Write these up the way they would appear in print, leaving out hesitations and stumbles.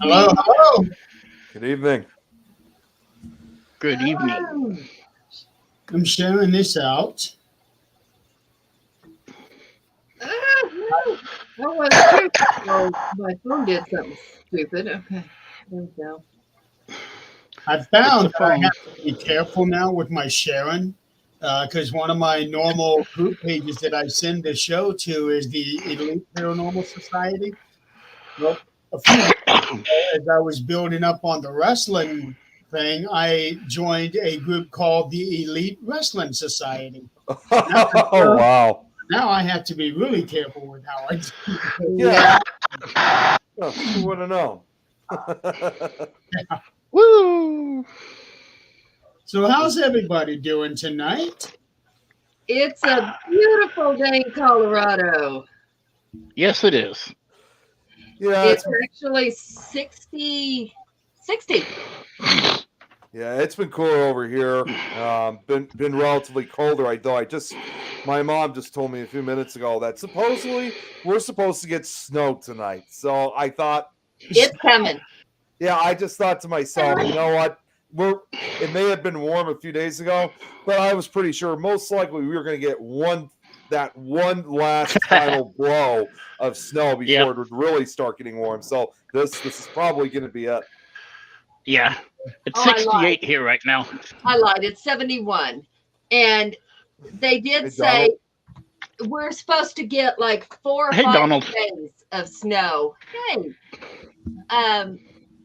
Hello, hello. Good evening. Good evening. I'm sharing this out. No. That was true. Oh, my phone did something stupid. Okay. There we go. I It's found a that I phone. have to be careful now with my sharing because one of my normal group pages that I send the show to is the Elite Paranormal Society. Well, a few weeks ago, as I was building up on the wrestling thing, I joined a group called the Elite Wrestling Society. Now, Oh wow. now I have to be really careful with how I do it. Yeah. Oh, who would have known? Woo! So, how's everybody doing tonight? It's a beautiful day in Colorado. Yes, it is. Yeah, It's actually 60. it's been cooler over here. Been relatively colder. My mom just told me a few minutes ago that supposedly we're supposed to get snow tonight. So I thought, It's coming. yeah, I just thought to myself, you know what? It may have been warm a few days ago, but I was pretty sure most likely we were going to get one last final blow of snow before Yep. it would really start getting warm. So this is probably going to be it. Yeah. It's Oh, I lied. 68 here right now. I lied. It's 71. And they did Hey, say Donald. we're supposed to get like 4 or Hey, 5 Donald. days of snow. Hey.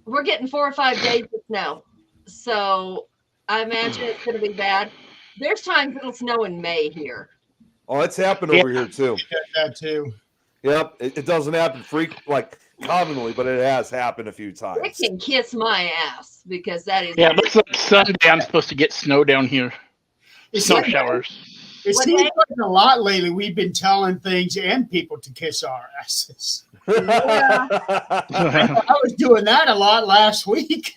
We're getting 4 or 5 days of snow. So I imagine it's going to be bad. There's times it'll snow in May here. Oh, it's happened Yeah. over here too. That too. Yep, it doesn't happen commonly, but it has happened a few It times. can kiss my ass because that is. Yeah, it looks like Sunday I'm supposed to get snow down here. It Snow seems, showers. it What seems day? like a lot lately we've been telling things and people to kiss our asses. Yeah. I was doing that a lot last week.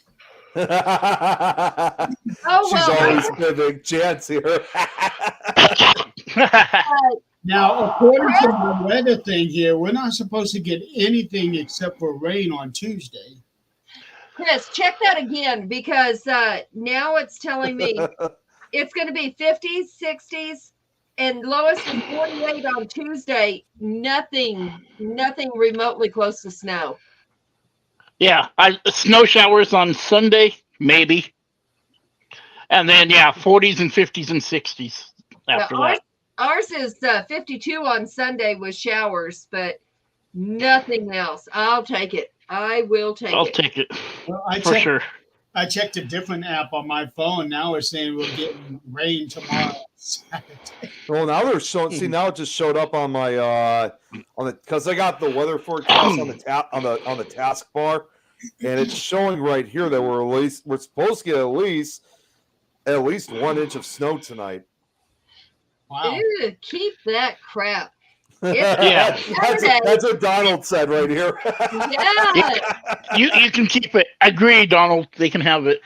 She's Oh, well, always been a big chance here. Now, according to the weather thing here, we're not supposed to get anything except for rain on Tuesday. Chris, check that again because now it's telling me it's going to be 50s, 60s, and lowest is 48 on Tuesday. Nothing remotely close to snow. Yeah, snow showers on Sunday, maybe. And then, 40s and 50s and 60s after Yeah, that. Ours is 52 on Sunday with showers, but nothing else. I'll take it. I will take I'll it. take it Well, for sure. I checked a different app on my phone. Now it's saying we're getting rain tomorrow, Saturday. Well, now they're showing. See, now it just showed up on my because I got the weather forecast on the taskbar, and it's showing right here that we're supposed to get at least 1 inch of snow tonight. Wow. Ew, keep that crap. Yeah. That's what Donald said right here. Yeah. You can keep it. Agree, Donald. They can have it.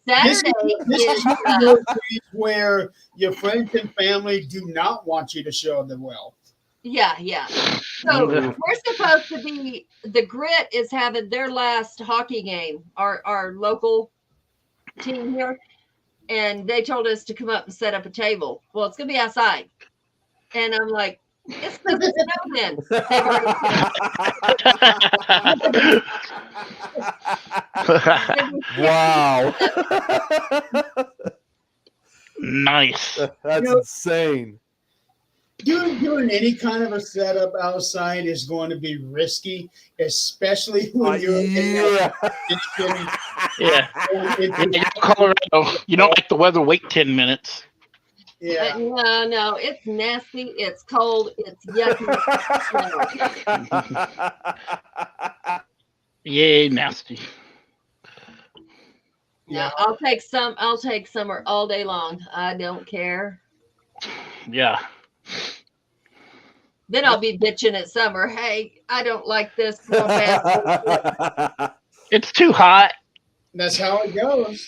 Saturday This is is one of those days where your friends and family do not want you to show them well. yeah. So we're supposed to be. The Grit is having their last hockey game. Our local team here, and they told us to come up and set up a table. Well, it's gonna be outside, and I'm like, it's supposed to snow then. They've already Wow. Nice. That's insane. Doing any kind of a setup outside is going to be risky, especially when you're Yeah. Yeah. In Colorado, you don't like the weather, wait 10 minutes. Yeah. No, it's nasty. It's cold. It's yucky. Yay, nasty. No, I'll take summer all day long. I don't care. Yeah. Then I'll be bitching at summer. Hey, I don't like this. No bad. It's too hot. That's how it goes.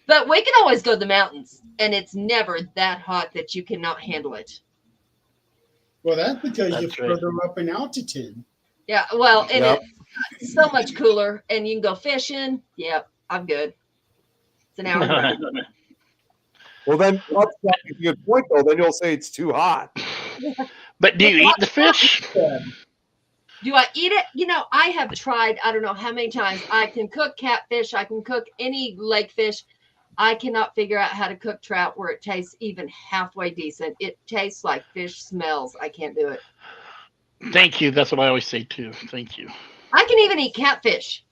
But we can always go to the mountains, and it's never that hot that you cannot handle it. Well, that's because you're That's right. further up in altitude. Yeah, well, and Yep. so much cooler, and you can go fishing. Yep, I'm good. It's an hour drive. Well, then that's a good point, though. Then you'll say it's too hot. But do you eat the fish? Do I eat it? I have tried, I don't know how many times. I can cook catfish. I can cook any lake fish. I cannot figure out how to cook trout where it tastes even halfway decent. It tastes like fish smells. I can't do it. Thank you. That's what I always say too. Thank you. I can even eat catfish.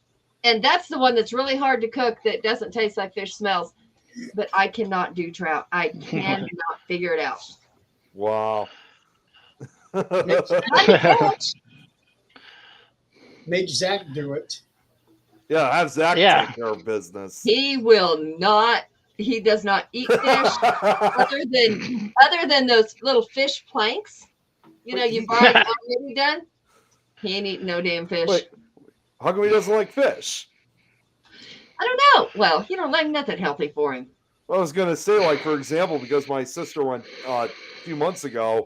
And that's the one that's really hard to cook that doesn't taste like fish smells. But I cannot do trout. I cannot figure it out. Wow. Make Zach do it. Yeah, have Zach take care of business. He will not. He does not eat fish other than those little fish planks. You buy it already done. He ain't eating no damn fish. Wait, how come he doesn't like fish? I don't know. Well, he don't like nothing healthy for him. I was gonna say, like, for example, because my sister went a few months ago.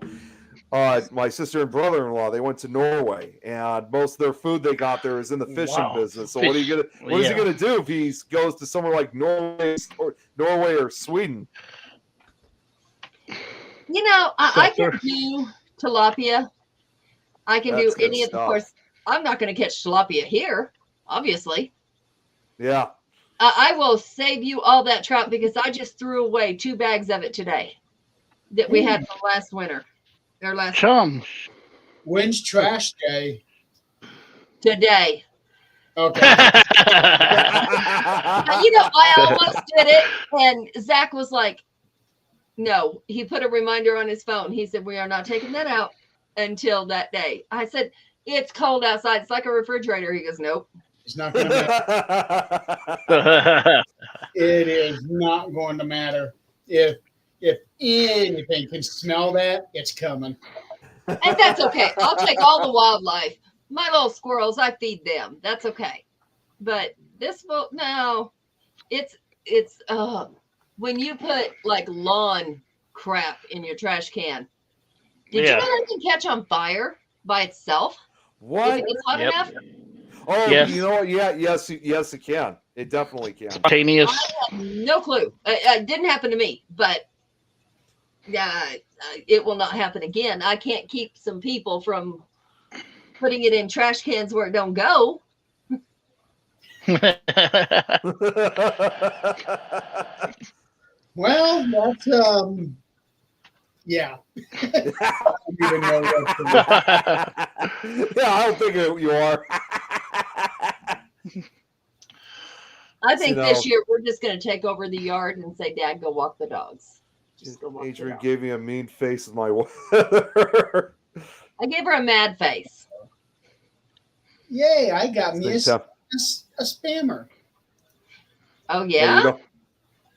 My sister and brother-in-law, they went to Norway, and most of their food they got there is in the fishing business. So what is he gonna do if he goes to somewhere like Norway or Sweden? I can do tilapia. I can do any of the course. I'm not going to catch tilapia here, obviously. Yeah. I will save you all that trout because I just threw away 2 bags of it today that we had from last winter. Chum. When's trash day? Today. Okay. I almost did it, and Zach was like, no. He put a reminder on his phone. He said, we are not taking that out until that day. I said, it's cold outside. It's like a refrigerator. He goes, nope. It's not going to matter. It is not going to matter. If anything can smell that, it's coming. And that's okay. I'll take all the wildlife. My little squirrels, I feed them. That's okay. But this will no. It's when you put like lawn crap in your trash can. Did you know that can catch on fire by itself? What? If it gets hot enough? Oh, yes. You know what? Yeah, yes, it can. It definitely can. Spontaneous. I have no clue. It didn't happen to me, but it will not happen again. I can't keep some people from putting it in trash cans where it don't go. Well, that's yeah. I don't even know what to Yeah, I don't think you are. I think this year we're just going to take over the yard and say, Dad, go walk the dogs. Just go walk Adrian the dogs. gave me a mean face with my weather. I gave her a mad face. Yay, I got me a spammer. Oh, yeah?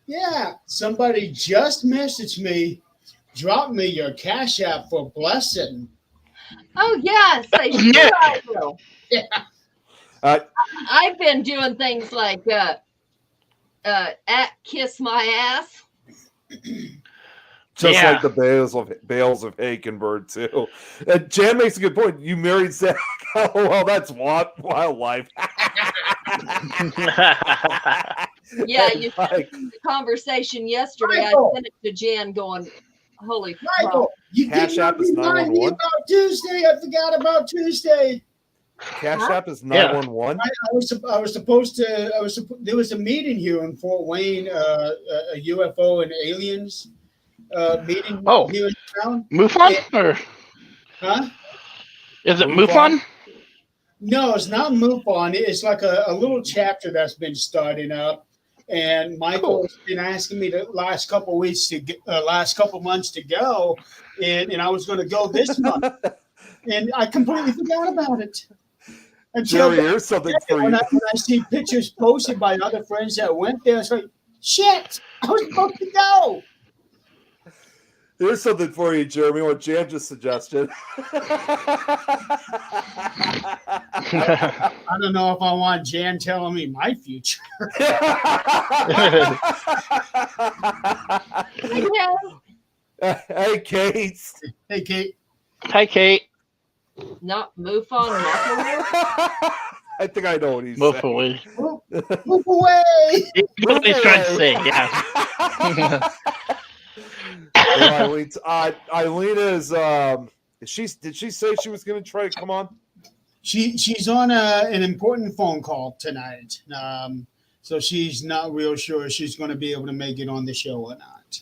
Yeah, somebody just messaged me, dropped me your Cash App for blessing. Oh, yeah. Say, sure I will. Yeah. I've been doing things like at Kiss My Ass. Just like the bales of Hakenberg too. And Jan makes a good point. You married Zach. Oh, well, that's wildlife. Yeah, you had the conversation yesterday. Michael. I sent it to Jan going, holy Michael, you Cash did App not is remind me 911. about Tuesday. I forgot about Tuesday. Cash App is 911. I was supposed to. There was a meeting here in Fort Wayne, a UFO and aliens meeting here in town. MUFON? Or Huh? is it MUFON? No, it's not MUFON. It's like a little chapter that's been starting up. And Michael's been asking me the last couple months to go, and I was going to go this month, and I completely forgot about it. Jerry, here's something for you. When I see pictures posted by other friends that went there, it's like, shit, I was supposed to go. Here's something for you, Jeremy, what Jan just suggested. I don't know if I want Jan telling me my future. Hey, Kate. Hey, Kate. Hi, Kate. Not MUFON. I think I know what he's Move saying. away. Move away. What he's trying to say, yeah. Eileen is. Did she say she was going to try to come on? She's on an important phone call tonight, so she's not real sure she's going to be able to make it on the show or not.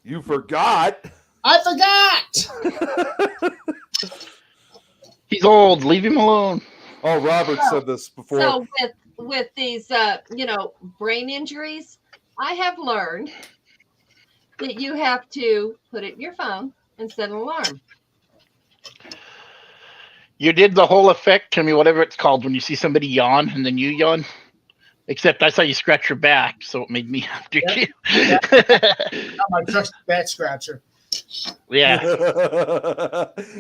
You forgot. I forgot. He's old. Leave him alone. Oh, Robert said this before. So with these brain injuries, I have learned that you have to put it in your phone and set an alarm. You did the whole effect, Timmy, whatever it's called, when you see somebody yawn and then you yawn. Except I saw you scratch your back, so it made me have to you. I'm my trusted back scratcher. Yeah.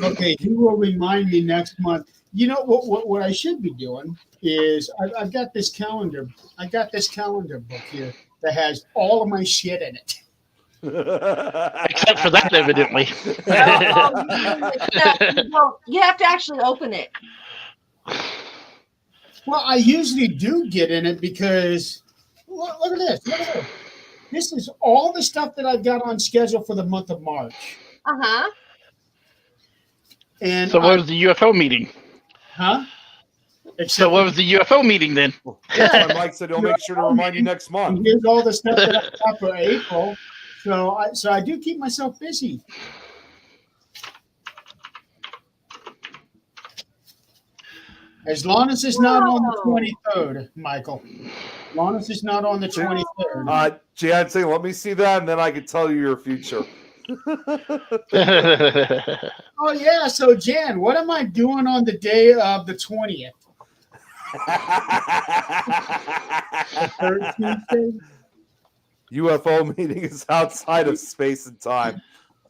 Okay, he will remind me next month. You know what I should be doing is I've got this calendar. I got this calendar book here that has all of my shit in it. Except for that, evidently. You have to actually open it. Well, I usually do get in it because look at this. Look at this. This is all the stuff that I've got on schedule for the month of March. Uh-huh. And So what was the UFO meeting? Huh? So what was the UFO meeting then? Yeah, Mike said he'll make sure to remind you next month. And here's all the stuff that I've got for April. So I do keep myself busy. As long as it's not on the 23rd, Michael. As long as it's not on the 23rd. Jan, say, let me see that, and then I can tell you your future. Oh, yeah. So, Jan, what am I doing on the day of the 20th? The 13th? UFO meeting is outside of space and time.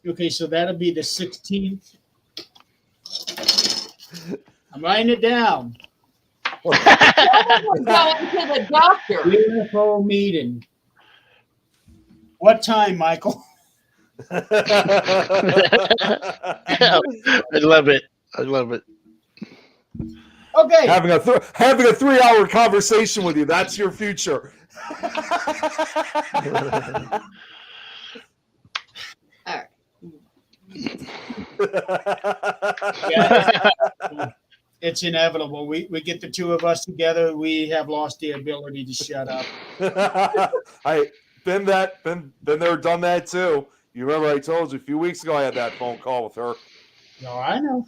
Okay, so that'll be the 16th. I'm writing it down. Someone was going to the doctor. UFO meeting. What time, Michael? I love it. I love it. Okay. Having a 3-hour conversation with you. That's your future. All right. Yeah, it's inevitable. We get the two of us together. We have lost the ability to shut up. I been there, done that too. You remember I told you a few weeks ago I had that phone call with her. No, I know.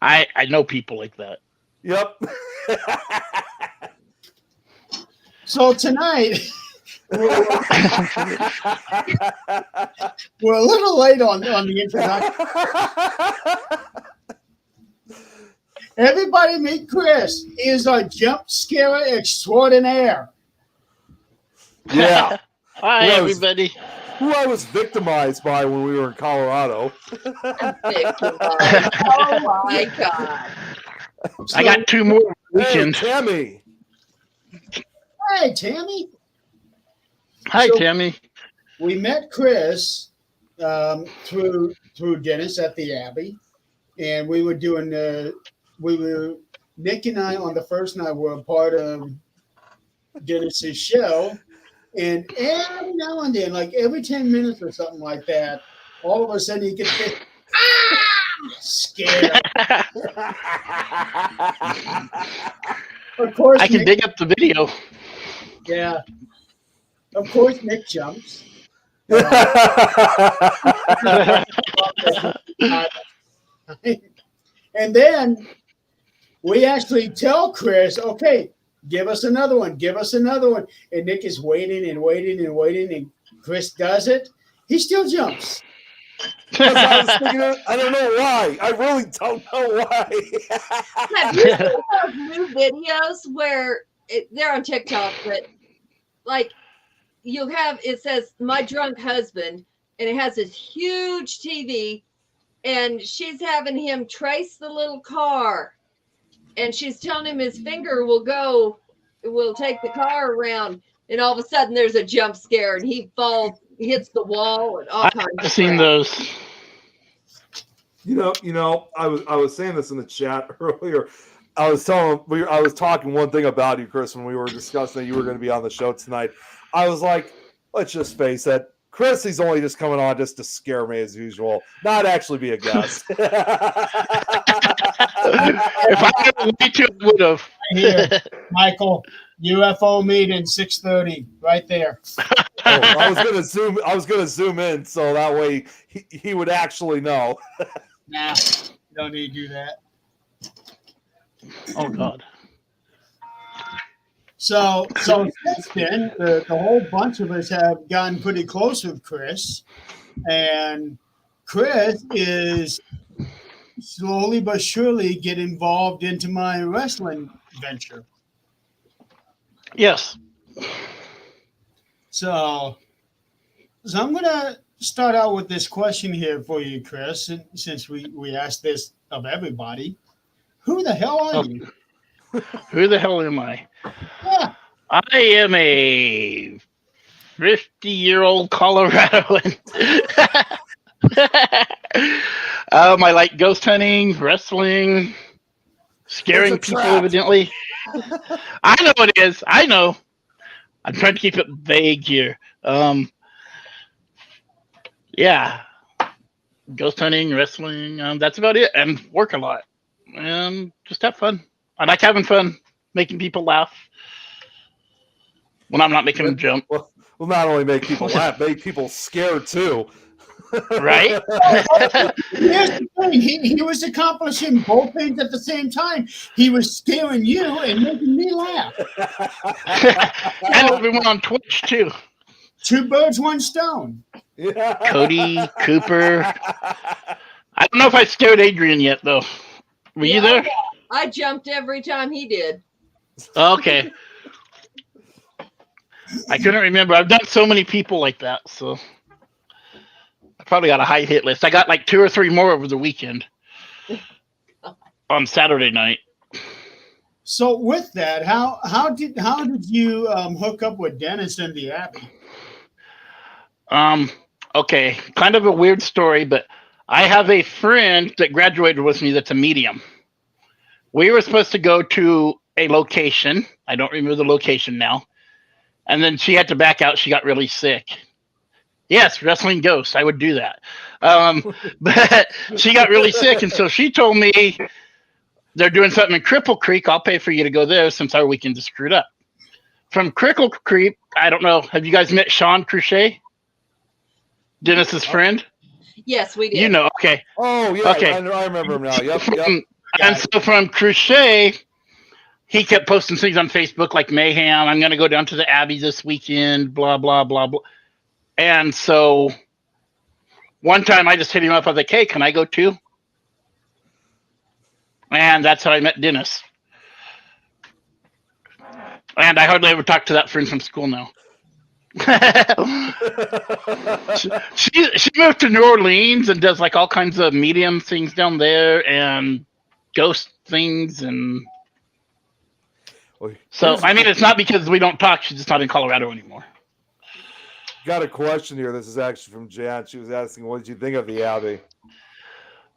I know people like that. Yep. So tonight we're a little late on the introduction. Everybody meet Kris. He is our jump scare extraordinaire. Yeah. Hi, everybody. Who I was victimized by when we were in Colorado. Oh my God. I got 2 more weekends. Hey, Tammy. Hey, Tammy. Hi, So- Tammy. We met Kris through Dennis at the Abbey, and we were doing Nick and I on the first night were a part of Dennis's show, and every now and then, like every 10 minutes or something like that, all of a sudden he gets this scared. Of course, I can Nick, dig up the video. yeah. Of course, Nick jumps. And then we actually tell Kris, okay, give us another one, give us another one. And Nick is waiting and waiting and waiting, and Kris does it. He still jumps. I was thinking, I don't know why. I really don't know why. Have you seen those new videos where they're on TikTok, but like it says my drunk husband, and it has this huge TV, and she's having him trace the little car, and she's telling him his finger will take the car around, and all of a sudden there's a jump scare and he falls, hits the wall, and all kinds of I've seen crap. those. I was saying this in the chat earlier. I was talking one thing about you, Kris, when we were discussing that you were going to be on the show tonight. I was like, let's just face it, Kris, he's only just coming on just to scare me as usual, not actually be a guest. If I had a way to, would have. Here, Michael, UFO meeting 6:30, right there. I was gonna zoom in so that way he would actually know. Nah, you don't need to do that. Oh God. So since then, the whole bunch of us have gotten pretty close with Kris, and Kris is slowly but surely get involved into my wrestling venture. Yes. So I'm gonna start out with this question here for you, Kris, since we asked this of everybody. Who the hell are you? Who the hell am I? Yeah. I am a 50-year-old Coloradoan. I like ghost hunting, wrestling, scaring people, evidently. I know it is. I know. I'm trying to keep it vague here. Yeah. Ghost hunting, wrestling, that's about it. And work a lot. And just have fun. I like having fun, making people laugh. When I'm not making them jump. Well, not only make people laugh, make people scared too. Right? Here's the thing. He was accomplishing both things at the same time. He was scaring you and making me laugh. And everyone on Twitch too. Two birds, one stone. Yeah. Cody, Cooper. I don't know if I scared Adrian yet though. Were you there? I jumped every time he did. Okay. I couldn't remember. I've done so many people like that, so I probably got a high hit list. I got like 2 or 3 more over the weekend on Saturday night. So with that, how did you hook up with Dennis and the Abbey? Okay, kind of a weird story, but I have a friend that graduated with me that's a medium. We were supposed to go to a location. I don't remember the location now. And then she had to back out. She got really sick. Yes, wrestling ghosts. I would do that. But she got really sick. And so she told me they're doing something in Cripple Creek. I'll pay for you to go there since our weekend is screwed up. From Cripple Creek, I don't know. Have you guys met Sean Crochet? Dennis's friend? Yes, we did. You know, okay. Oh, yeah. Okay. I remember him now. Yep. And so from Crochet, he kept posting things on Facebook like Mayhem. I'm going to go down to the Abbey this weekend, blah, blah, blah, blah. And so one time I just hit him up. I was like, hey, can I go too? And that's how I met Dennis. And I hardly ever talk to that friend from school now. she moved to New Orleans and does like all kinds of medium things down there and ghost things and so I mean it's not because we don't talk, she's just not in Colorado anymore. Got a question here. This is actually from Jan. She was asking, what did you think of the Abbey?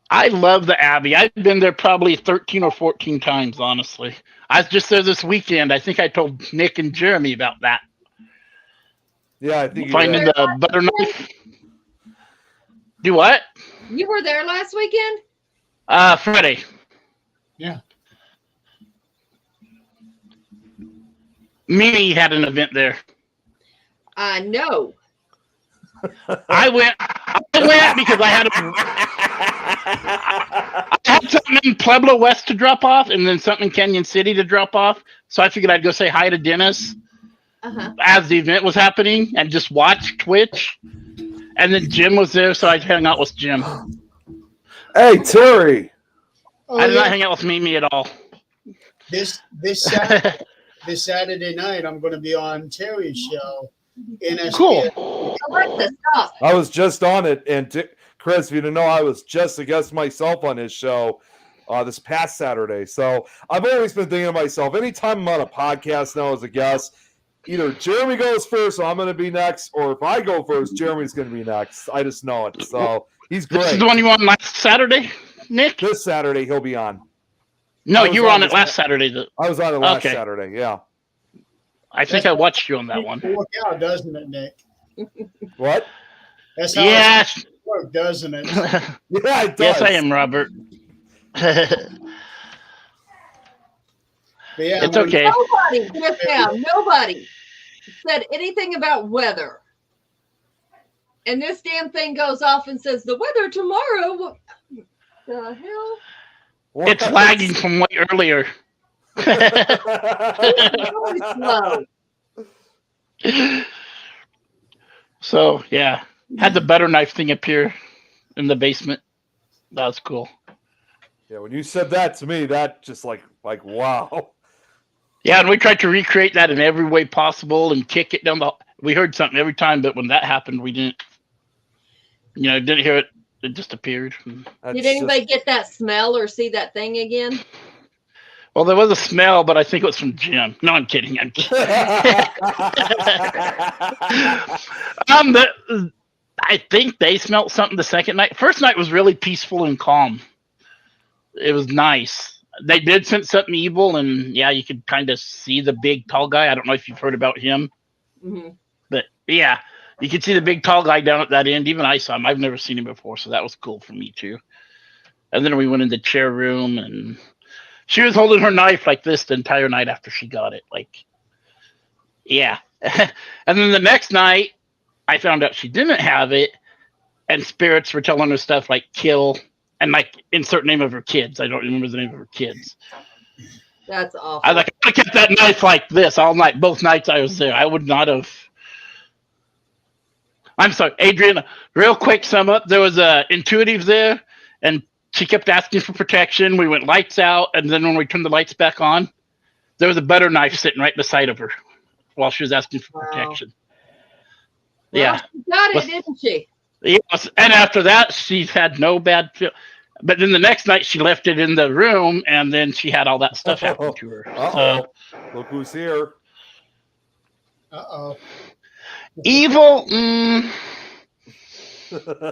I love the Abbey. I've been there probably 13 or 14 times, honestly. I was just there this weekend. I think I told Nick and Jeremy about that. Yeah, I think finding the butter knife. Do what? You were there last weekend? Friday. Yeah. Mimi had an event there. No. I went because I had something in Pueblo West to drop off and then something in Canyon City to drop off. So I figured I'd go say hi to Dennis as the event was happening and just watch Twitch. And then Jim was there, so I'd hang out with Jim. Hey, Terry. I did not hang out with Mimi at all. This Saturday night, I'm going to be on Terry's show. Cool. I like the stuff. I was just on it, and Kris, if you didn't know, I was just a guest myself on his show this past Saturday. So I've always been thinking to myself, anytime I'm on a podcast now as a guest, either Jeremy goes first, so I'm going to be next, or if I go first, Jeremy's going to be next. I just know it. So He's This is great. the one you were on last Saturday, Nick? This Saturday he'll be on. No, I was you were on on it this- last Saturday. I was on it last Okay. Saturday. Yeah. I think I watched you on that one. Work out, doesn't it, Nick? What? That's how Yes. it works, doesn't it? Yeah, it does. Yes, I am, Robert. But yeah, It's when- okay. Nobody just now, nobody said anything about weather. And this damn thing goes off and says the weather tomorrow. What the hell? What? It's lagging from way earlier. Really slow. So yeah, had the butter knife thing appear in the basement. That was cool. Yeah, when you said that to me, that just like wow. Yeah, and we tried to recreate that in every way possible and kick it down the. We heard something every time, but when that happened, we didn't. Didn't hear it. It just appeared. That's Did anybody get that smell or see that thing again? Well, there was a smell, but I think it was from Jim. No, I'm kidding. I'm kidding. I think they smelled something the second night. First night was really peaceful and calm. It was nice. They did sense something evil, and yeah, you could kind of see the big tall guy. I don't know if you've heard about him, but yeah, you could see the big tall guy down at that end. Even I saw him. I've never seen him before, so that was cool for me too. And then we went in the chair room, and she was holding her knife like this the entire night after she got it. Like, yeah. And then the next night, I found out she didn't have it, and spirits were telling her stuff like kill and like insert name of her kids. I don't remember the name of her kids. That's awful. I was like, I kept that knife like this all night. Both nights I was there. I would not have. I'm sorry, Adrian. Real quick sum up. There was a intuitive there, and she kept asking for protection. We went lights out, and then when we turned the lights back on, there was a butter knife sitting right beside of her while she was asking for protection. Well, Yeah. she got it, didn't she? Yes, and after that, she's had no bad feel. But then the next night, she left it in the room, and then she had all that stuff happen to her. Uh-oh. Look who's here. Uh-oh. Evil,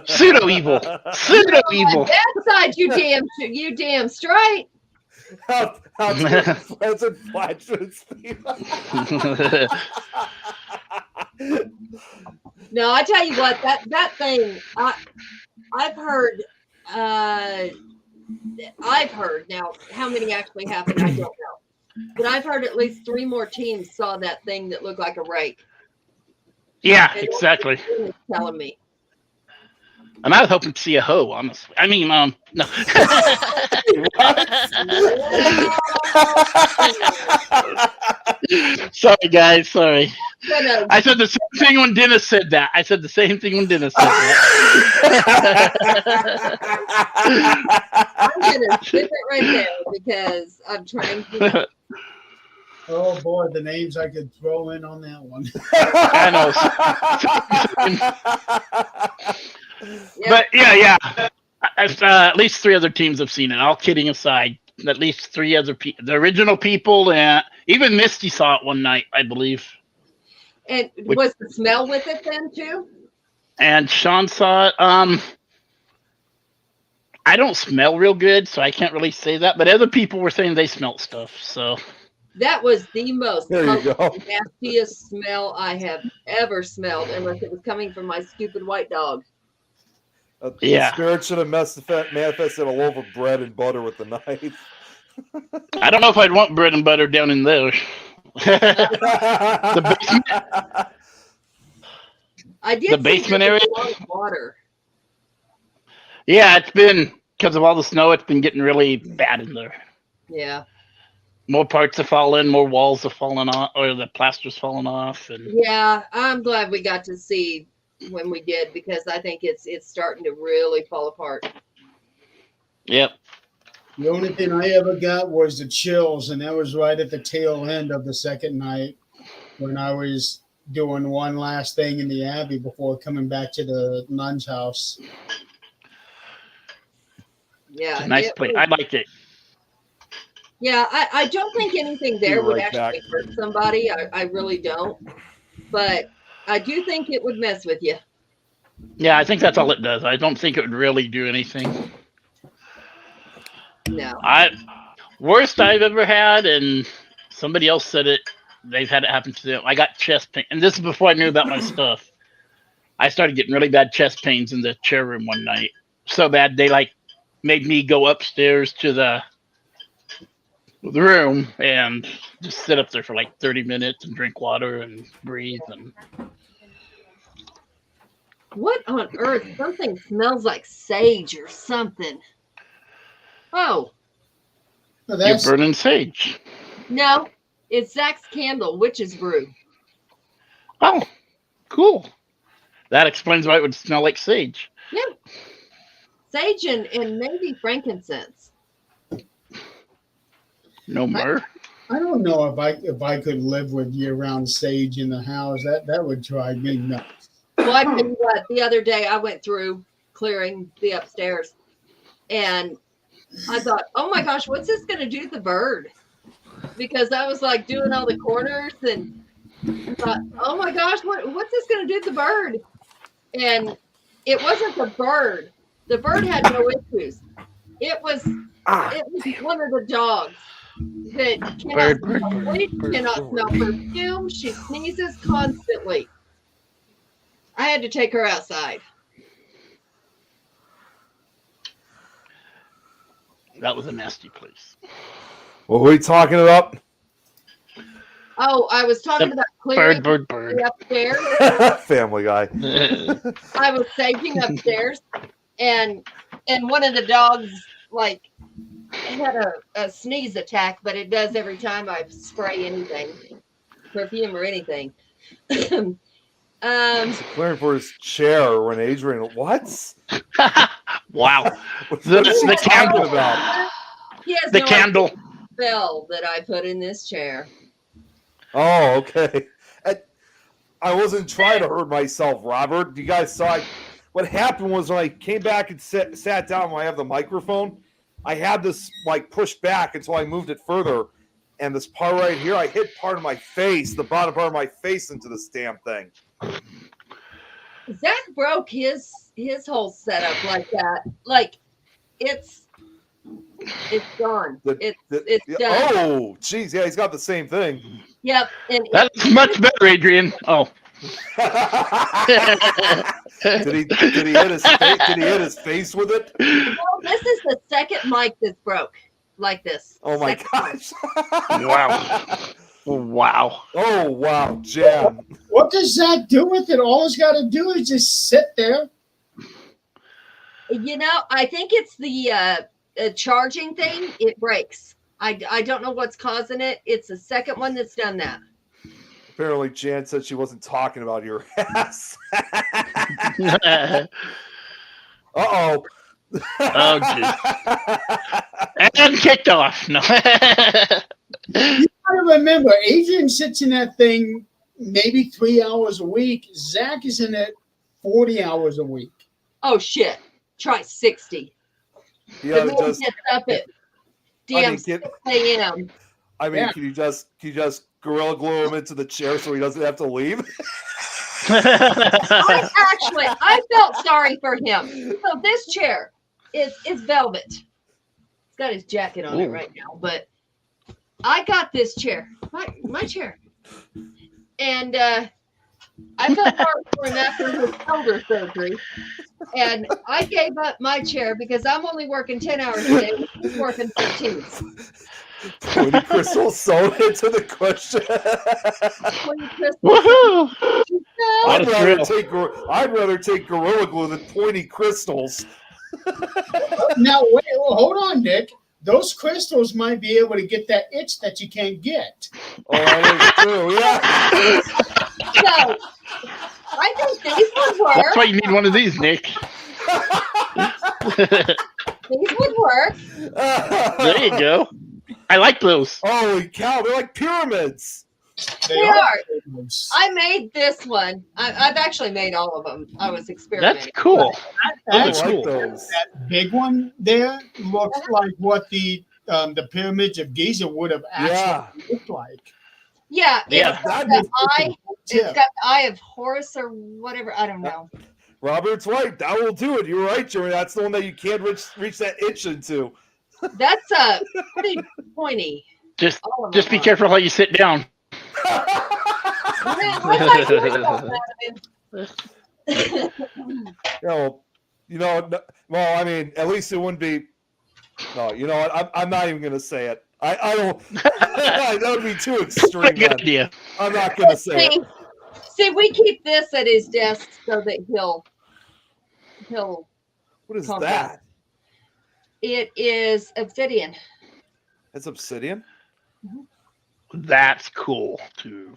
pseudo evil, pseudo evil. That side, you damn straight. That's a flatulence. No, I tell you what, that thing, I've heard. Now how many actually happened, I don't know, but I've heard at least 3 more teams saw that thing that looked like a rake. Yeah, And exactly. that's what the team is telling me. And I was hoping to see a hoe, honestly. I mean, no. Sorry, guys. Sorry. But, I said the same thing when Dennis said that. I'm gonna skip it right there because I'm trying to. Oh boy, the names I could throw in on that one. I know. But yeah. At least 3 other teams have seen it. All kidding aside, at least 3 other people, the original people, and even Misty saw it one night, I believe. And was the smell with it then too? And Sean saw it. I don't smell real good, so I can't really say that. But other people were saying they smelled stuff. So That was the most There you go. nastiest smell I have ever smelled, unless it was coming from my stupid white dog. Yeah. The spirit should have manifested a loaf of bread and butter with the knife. I don't know if I'd want bread and butter down in there. The basement. I did The see basement there was area? a lot of water. Yeah, it's been because of all the snow. It's been getting really bad in there. Yeah. More parts have fallen, more walls have fallen off, or the plaster's fallen off, and Yeah, I'm glad we got to see when we did because I think it's starting to really fall apart. yep. The only thing I ever got was the chills, and that was right at the tail end of the second night when I was doing one last thing in the Abbey before coming back to the nun's house. Yeah. It's a nice it place. was- I liked it. Yeah, I don't think anything there Be would right actually back. hurt somebody. I really don't. But I do think it would mess with you. Yeah, I think that's all it does. I don't think it would really do anything. No. Worst I've ever had, and somebody else said it. They've had it happen to them. I got chest pain, and this is before I knew about my stuff. I started getting really bad chest pains in the chair room one night. So bad they made me go upstairs to the room and just sit up there for 30 minutes and drink water and breathe. And What on earth? Something smells like sage or something. Oh. Well, you're that's burning sage. No, it's Zach's candle, witch's brew. Oh, cool. That explains why it would smell like sage. Yeah. Sage and maybe frankincense. No myrrh. I don't know if I could live with year-round sage in the house. That would drive me nuts. Well, I tell you what, the other day I went through clearing the upstairs and I thought, oh my gosh, what's this going to do to the bird? Because I was doing all the corners and I thought, oh my gosh, what's this going to do to the bird? And it wasn't the bird. The bird had no issues. It was one of the dogs that cannot smell perfume. She sneezes constantly. I had to take her outside. That was a nasty place. What were we talking about? Oh, I was talking about clearing Bird. the upstairs. Family Guy. I was saging upstairs, and one of the dogs had a sneeze attack, but it does every time I spray anything, perfume or anything. Clearing for his chair when Adrian. What? Wow. What's The he candle. talking about? He has The no candle. spell that I put in this chair. Oh, okay. I wasn't trying to hurt myself, Robert. You guys saw what happened was when I came back and sat down when I have the microphone, I had this pushed back until I moved it further. And this part right here, I hit part of my face, the bottom part of my face into this damn thing. Zach broke his whole setup like that. It's gone. It's done. Oh, geez. Yeah, he's got the same thing. Yep. And That's much better, Adrian. Oh. Did he hit his face with it? this is the second mic that's broke like this. Oh my Second gosh. Wow. Wow. Oh wow, Jam. What does Zach do with it? All he's got to do is just sit there. I think it's the charging thing. It breaks. I don't know what's causing it. It's the second one that's done that. Apparently, Jan said she wasn't talking about your ass. Uh-oh. Oh, geez. And kicked off. No. You gotta remember, Adrian sits in that thing maybe 3 hours a week. Zach is in it 40 hours a week. Oh shit! Try 60. Yeah, The man gets up at damn 6 a.m. I mean, can you just Gorilla Glue him into the chair so he doesn't have to leave? I felt sorry for him. So this chair is velvet. It's got his jacket on it right now, but I got this chair, my chair, and I felt sorry for him after his shoulder surgery, and I gave up my chair because I'm only working 10 hours a day. He's working 15. 20 crystals sewn into the cushion. Woohoo! I'd rather take Gorilla Glue than pointy crystals. Now, wait, hold on, Nick. Those crystals might be able to get that itch that you can't get. Oh, that is true, yeah. So, I think these would work. That's why you need one of these, Nick. These would work. There you go. I like those. Holy cow, they're like pyramids. They are. I made this one. I've actually made all of them. I was experimenting. That's cool. Actually, like those. that big one there looks like what the pyramids of Giza would have actually looked like. Yeah, Yeah. it's got the eye of Horus or whatever. I don't know. Robert's right. That will do it. You're right, Jeremy. That's the one that you can't reach that itch into. That's pretty pointy. Just All of be them are. careful how you sit down. Man, what am I doing about that? Well, I mean, at least it wouldn't be. No, you know what? I'm not even going to say it. I don't. That would be too extreme. Good idea. I'm not going to say it. See, we keep this at his desk so that he'll. What is calm that? down. It is obsidian. It's obsidian? That's cool too.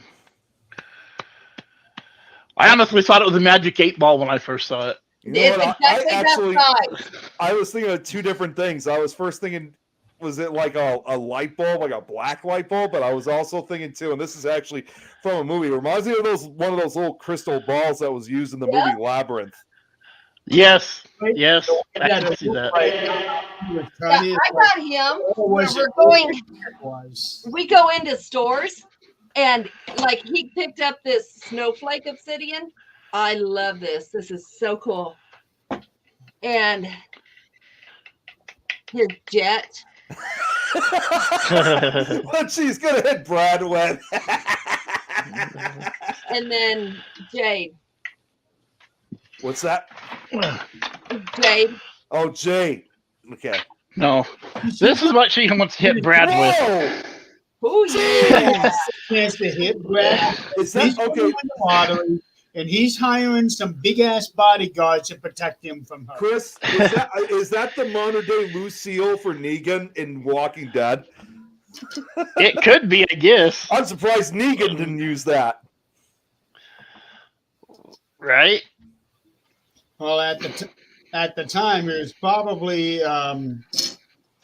I honestly thought it was a magic 8-ball when I first saw it. You know It's what? exactly that size. I was thinking of two different things. I was first thinking, was it like a light bulb, like a black light bulb? But I was also thinking too, and this is actually from a movie. It reminds me of one of those little crystal balls that was used in the movie Labyrinth. Yes. I can see that. I got him. We go into stores, and like he picked up this snowflake obsidian. I love this. This is so cool. And his jet. But she's gonna hit Brad with. And then Jade. What's that? Jade. Oh, Jade. Okay. No. This is what she wants to hit Brad with. Oh, yeah. Chance to hit Brad. Is that He's okay? winning the lottery, and he's hiring some big ass bodyguards to protect him from her. Chris, is that the modern day Lucille for Negan in Walking Dead? It could be, I guess. I'm surprised Negan didn't use that. Right? Well, at the time, it was probably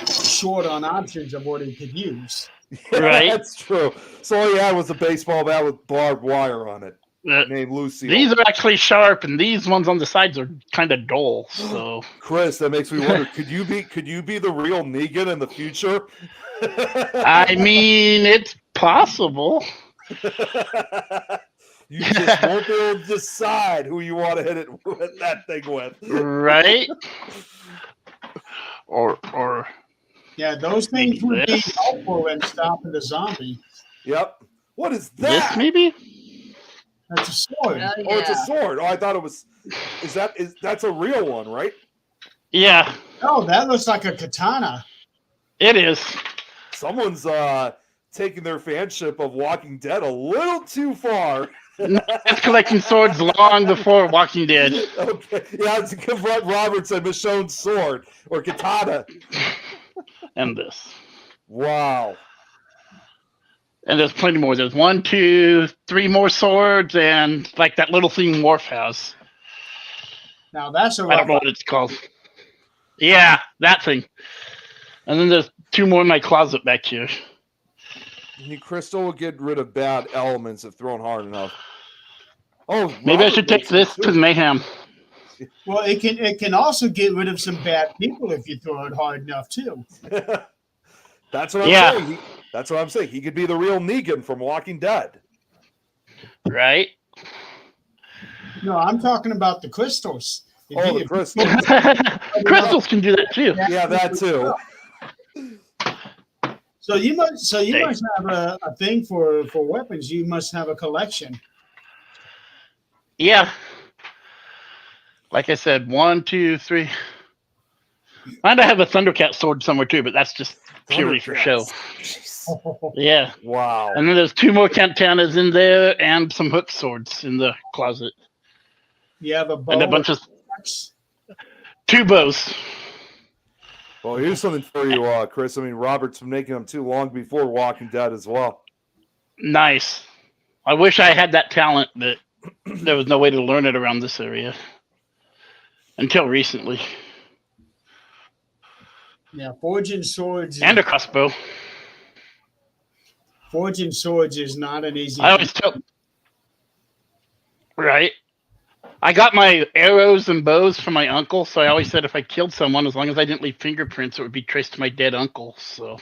short on options of what he could use. Right. That's true. So all he had was a baseball bat with barbed wire on it, named Lucille. These are actually sharp, and these ones on the sides are kind of dull. So, Chris, that makes me wonder: could you be the real Negan in the future? I mean, it's possible. You just won't be able to decide who you want to hit it with that thing with, right? Or Yeah, those things would be helpful in stopping the zombie. Yep. What is this that? maybe? That's a sword. Yeah. Oh, it's a sword. Oh, I thought it was. That's a real one, right? Yeah, Oh, that looks like a katana. it is. Someone's taking their fanship of Walking Dead a little too far. It's collecting swords long before Walking Dead. Okay, yeah, it's Robert said Michonne's sword or katana. And this. Wow. And there's plenty more. There's 1, 2, 3 more swords, and like that little thing Worf has. Now that's a I don't know what it's called. Yeah, that thing. And then there's 2 more in my closet back here. Crystal will get rid of bad elements if thrown hard enough. Oh, Maybe I should take this to Mayhem. Well, it can also get rid of some bad people if you throw it hard enough too. That's what I'm saying. That's what I'm saying. He could be the real Negan from Walking Dead. Right? No, I'm talking about the crystals. The crystals. Crystals can do that too. Yeah, that too. So you must have a thing for weapons. You must have a collection. Yeah. Like I said, 1, 2, 3. And I have a Thundercat sword somewhere too, but that's just purely for show. Yeah. Wow. And then there's 2 more katanas in there and some hook swords in the closet. You have a bow And a bunch of axe? 2 bows. Well, here's something for you, Chris. I mean, Robert's been making them too long before Walking Dead as well. Nice. I wish I had that talent, but there was no way to learn it around this area. Until recently. Yeah, forging swords And a crossbow. Forging swords is not an easy I always tell. Right. I got my arrows and bows from my uncle, so I always said if I killed someone, as long as I didn't leave fingerprints, it would be traced to my dead uncle. So.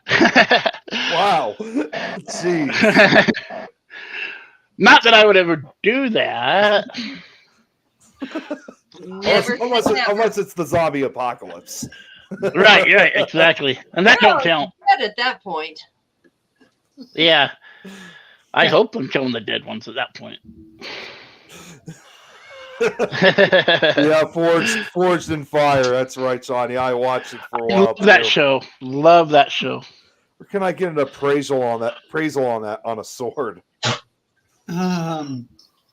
Wow. Jeez. Not that I would ever do that. Never say unless never. it's the zombie apocalypse. Right, exactly. And that don't count. Dead at that point. Yeah. I hope I'm killing the dead ones at that point. Yeah, forged in fire. That's right, Johnny. I watched it for a while. Love that show. Love that show. Where can I get an appraisal on that? On a sword.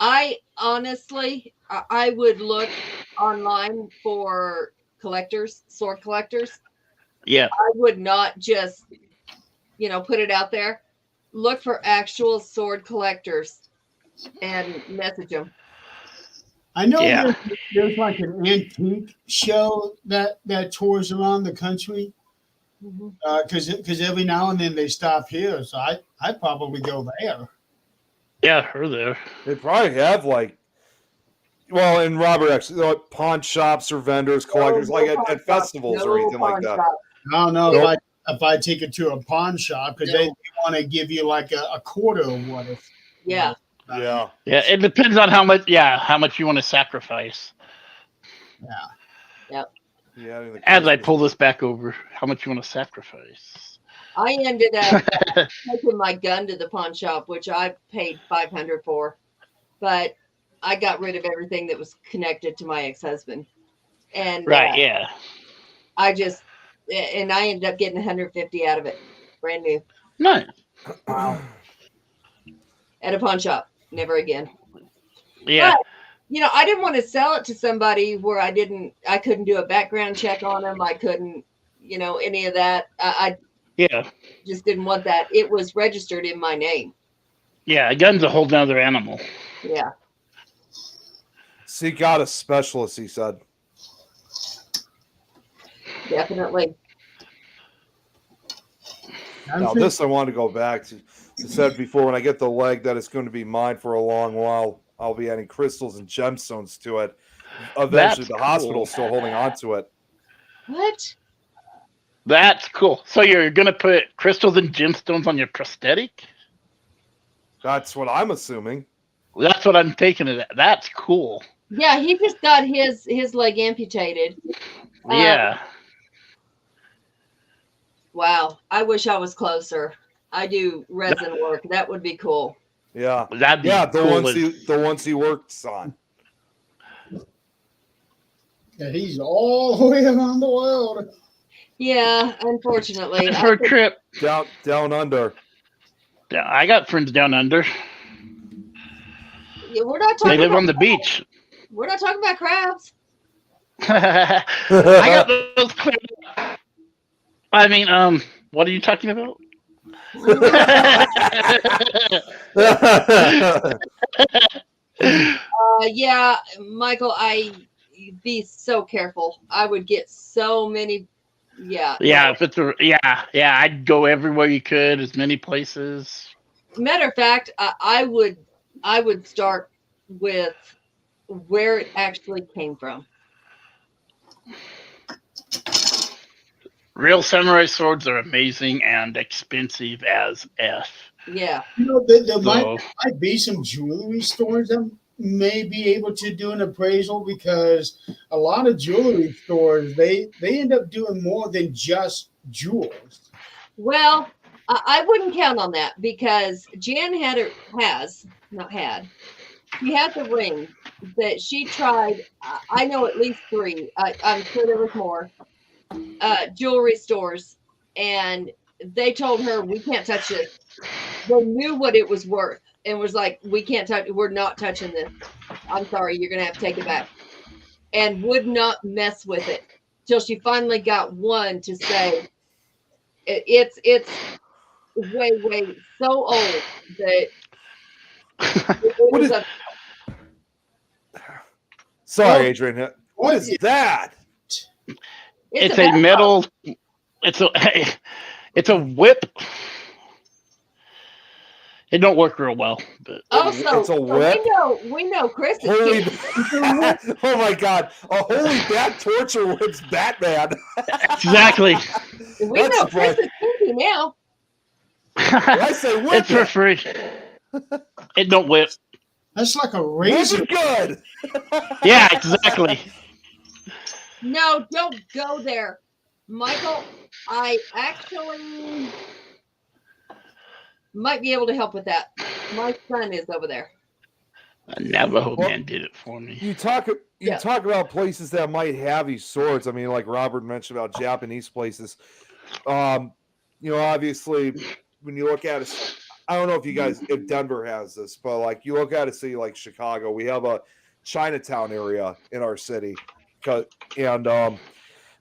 I honestly, I would look online for sword collectors. Yeah. I would not just, put it out there. Look for actual sword collectors and message them. I know there's like an antique show that tours around the country because every now and then they stop here, so I'd probably go there. Yeah, her there. They probably have and Robert actually pawn shops or vendors, collectors at festivals or anything like that. I don't know if I take it to a pawn shop because they want to give you like a quarter of what it's. Yeah. Yeah. Yeah, it depends on how much you want to sacrifice. Yep. Yeah. As I pull this back over, how much you want to sacrifice? I ended up taking my gun to the pawn shop, which I paid $500 for, but I got rid of everything that was connected to my ex-husband. And yeah. I ended up getting $150 out of it, brand new. Nice. Wow. At a pawn shop. Never again. Yeah. But, I didn't want to sell it to somebody where I couldn't do a background check on them. I couldn't, any of that. I just didn't want that. It was registered in my name. Yeah, a gun's a whole nother animal. Yeah. Seek out a specialist, he said. Definitely. Now, this I want to go back to. I said before, when I get the leg that it's going to be mine for a long while, I'll be adding crystals and gemstones to it. Eventually, the hospital's still holding on to it. What? That's cool. So you're going to put crystals and gemstones on your prosthetic? That's what I'm assuming. That's what I'm taking it at. That's cool. Yeah, he just got his leg amputated. Yeah. Wow. I wish I was closer. I do resin work. That would be cool. Yeah. That'd be the ones he works on. Yeah, he's all the way around the world. Yeah, unfortunately. For a trip. Down under. Yeah, I got friends down under. Yeah, we're not talking They live about on the beach. We're not talking about crabs. I got those cleared up. I mean, what are you talking about? Yeah, Michael, be so careful. I would get so many. Yeah. Yeah, I'd go everywhere you could, as many places. Matter of fact, I would start with where it actually came from. Real samurai swords are amazing and expensive as F. Yeah. There might be some jewelry stores that may be able to do an appraisal because a lot of jewelry stores, they end up doing more than just jewels. Well, I wouldn't count on that because Jan she had the ring that she tried. I know at least 3. I'm sure there was more. Jewelry stores, and they told her we can't touch this. They knew what it was worth and was like, we can't touch. We're not touching this. I'm sorry, you're gonna have to take it back, and would not mess with it till she finally got one to say it's way so old that it was Sorry, Adrian. What is that? It's a metal. It's a whip. It don't work real well, but it's a whip. We know Kris is Holy kinky. Oh my God! A holy bat torture whips Batman. Exactly. We know Kris is kinky now. I say whip. It's for free. It don't whip. That's like a This is razor. good. Yeah, exactly. No, don't go there, Michael. I actually might be able to help with that. My son is over there. A Navajo Well, man did it for me. You talk Yeah. about places that might have these swords. I mean, like Robert mentioned about Japanese places. Obviously, when you look at it, I don't know if Denver has this, but like you look at a city like Chicago, we have a Chinatown area in our city, and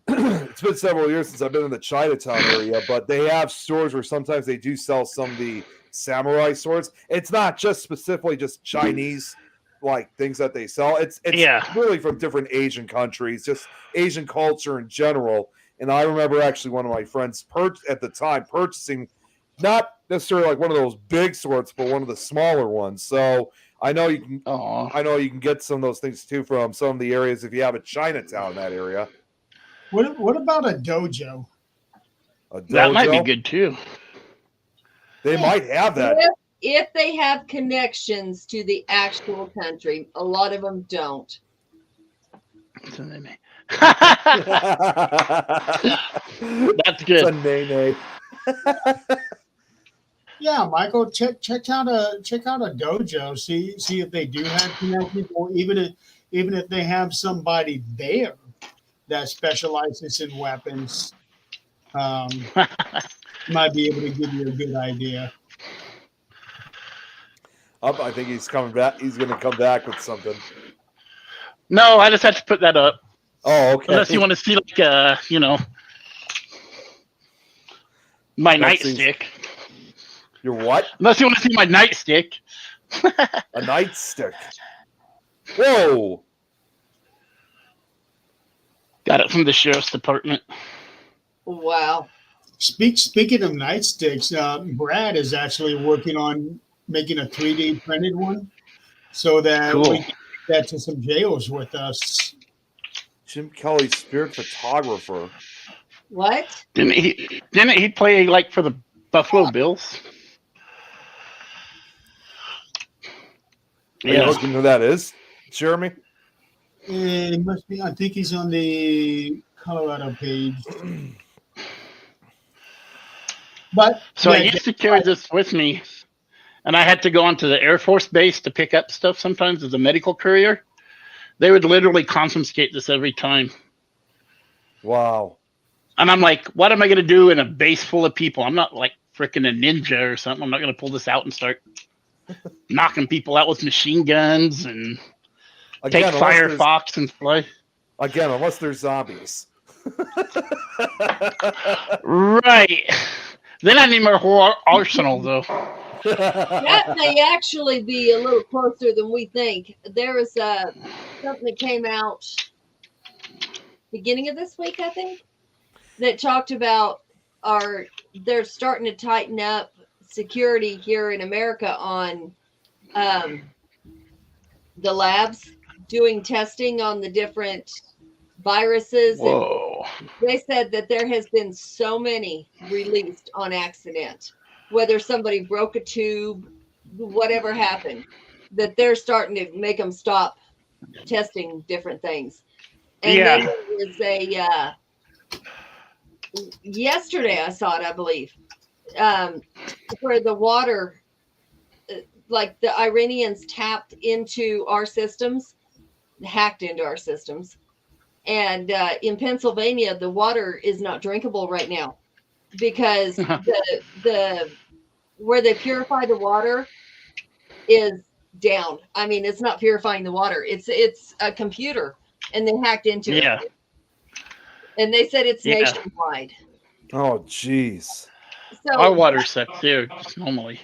it's been several years since I've been in the Chinatown area, but they have stores where sometimes they do sell some of the samurai swords. It's not just specifically just Chinese like things that they sell. It's really from different Asian countries, just Asian culture in general. And I remember actually one of my friends at the time purchasing not necessarily like one of those big swords, but one of the smaller ones. So I know you can get some of those things too from some of the areas if you have a Chinatown in that area. What about a dojo? A dojo? That might be good too. They might have that. If they have connections to the actual country. A lot of them don't. So they may. That's good. It's a nay. Yeah, Michael, check out a dojo. See if they do have connections, or even if they have somebody there that specializes in weapons, might be able to give you a good idea. I think he's coming back. He's going to come back with something. No, I just had to put that up. Oh, okay. Unless you want to see like my nightstick. Your what? Unless you want to see my nightstick. A nightstick. Whoa. Got it from the sheriff's department. Wow. Speaking of nightsticks, Brad is actually working on making a 3D printed one so that we can take that to some jails with us. Jim Kelly's spirit photographer. What? Didn't he play like for the Buffalo Bills? Are you looking who that is, Jeremy? It must be. I think he's on the Colorado page. But I used to carry this with me, and I had to go onto the Air Force base to pick up stuff sometimes as a medical courier. They would literally confiscate this every time. Wow. And I'm like, what am I going to do in a base full of people? I'm not like freaking a ninja or something. I'm not going to pull this out and start knocking people out with machine guns and take Firefox and fly. Again, unless they're zombies. Right. Then I need my whole arsenal, though. That may actually be a little closer than we think. There was something that came out beginning of this week, I think, that talked about they're starting to tighten up security here in America on the labs doing testing on the different viruses. Whoa. And they said that there has been so many released on accident, whether somebody broke a tube, whatever happened, that they're starting to make them stop testing different things. And then there was yesterday I saw it, I believe, where the water, like the Iranians tapped into our systems, hacked into our systems. And in Pennsylvania, the water is not drinkable right now because the where they purify the water is down. I mean, it's not purifying the water. It's a computer, and they hacked into it. And they said it's nationwide. Oh, jeez. So our water sucks there just normally.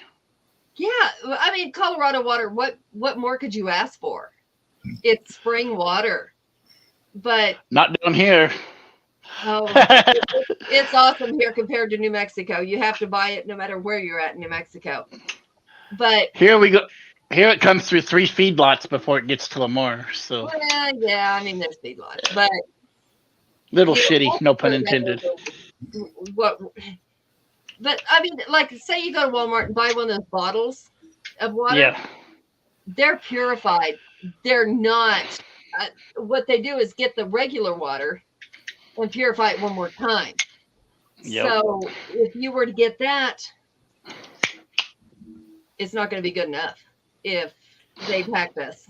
Yeah, I mean, Colorado water. What more could you ask for? It's spring water, but not down here. Oh, it's awesome here compared to New Mexico. You have to buy it no matter where you're at in New Mexico. But here we go. Here it comes through 3 feedlots before it gets to Lamar. So yeah, I mean there's feedlots, but little shitty, no pun intended. What? But I mean, like, say you go to Walmart and buy one of those bottles of water. Yeah. they're purified. They're not. What they do is get the regular water and purify it one more time. Yep. So if you were to get that, it's not going to be good enough if they packed us.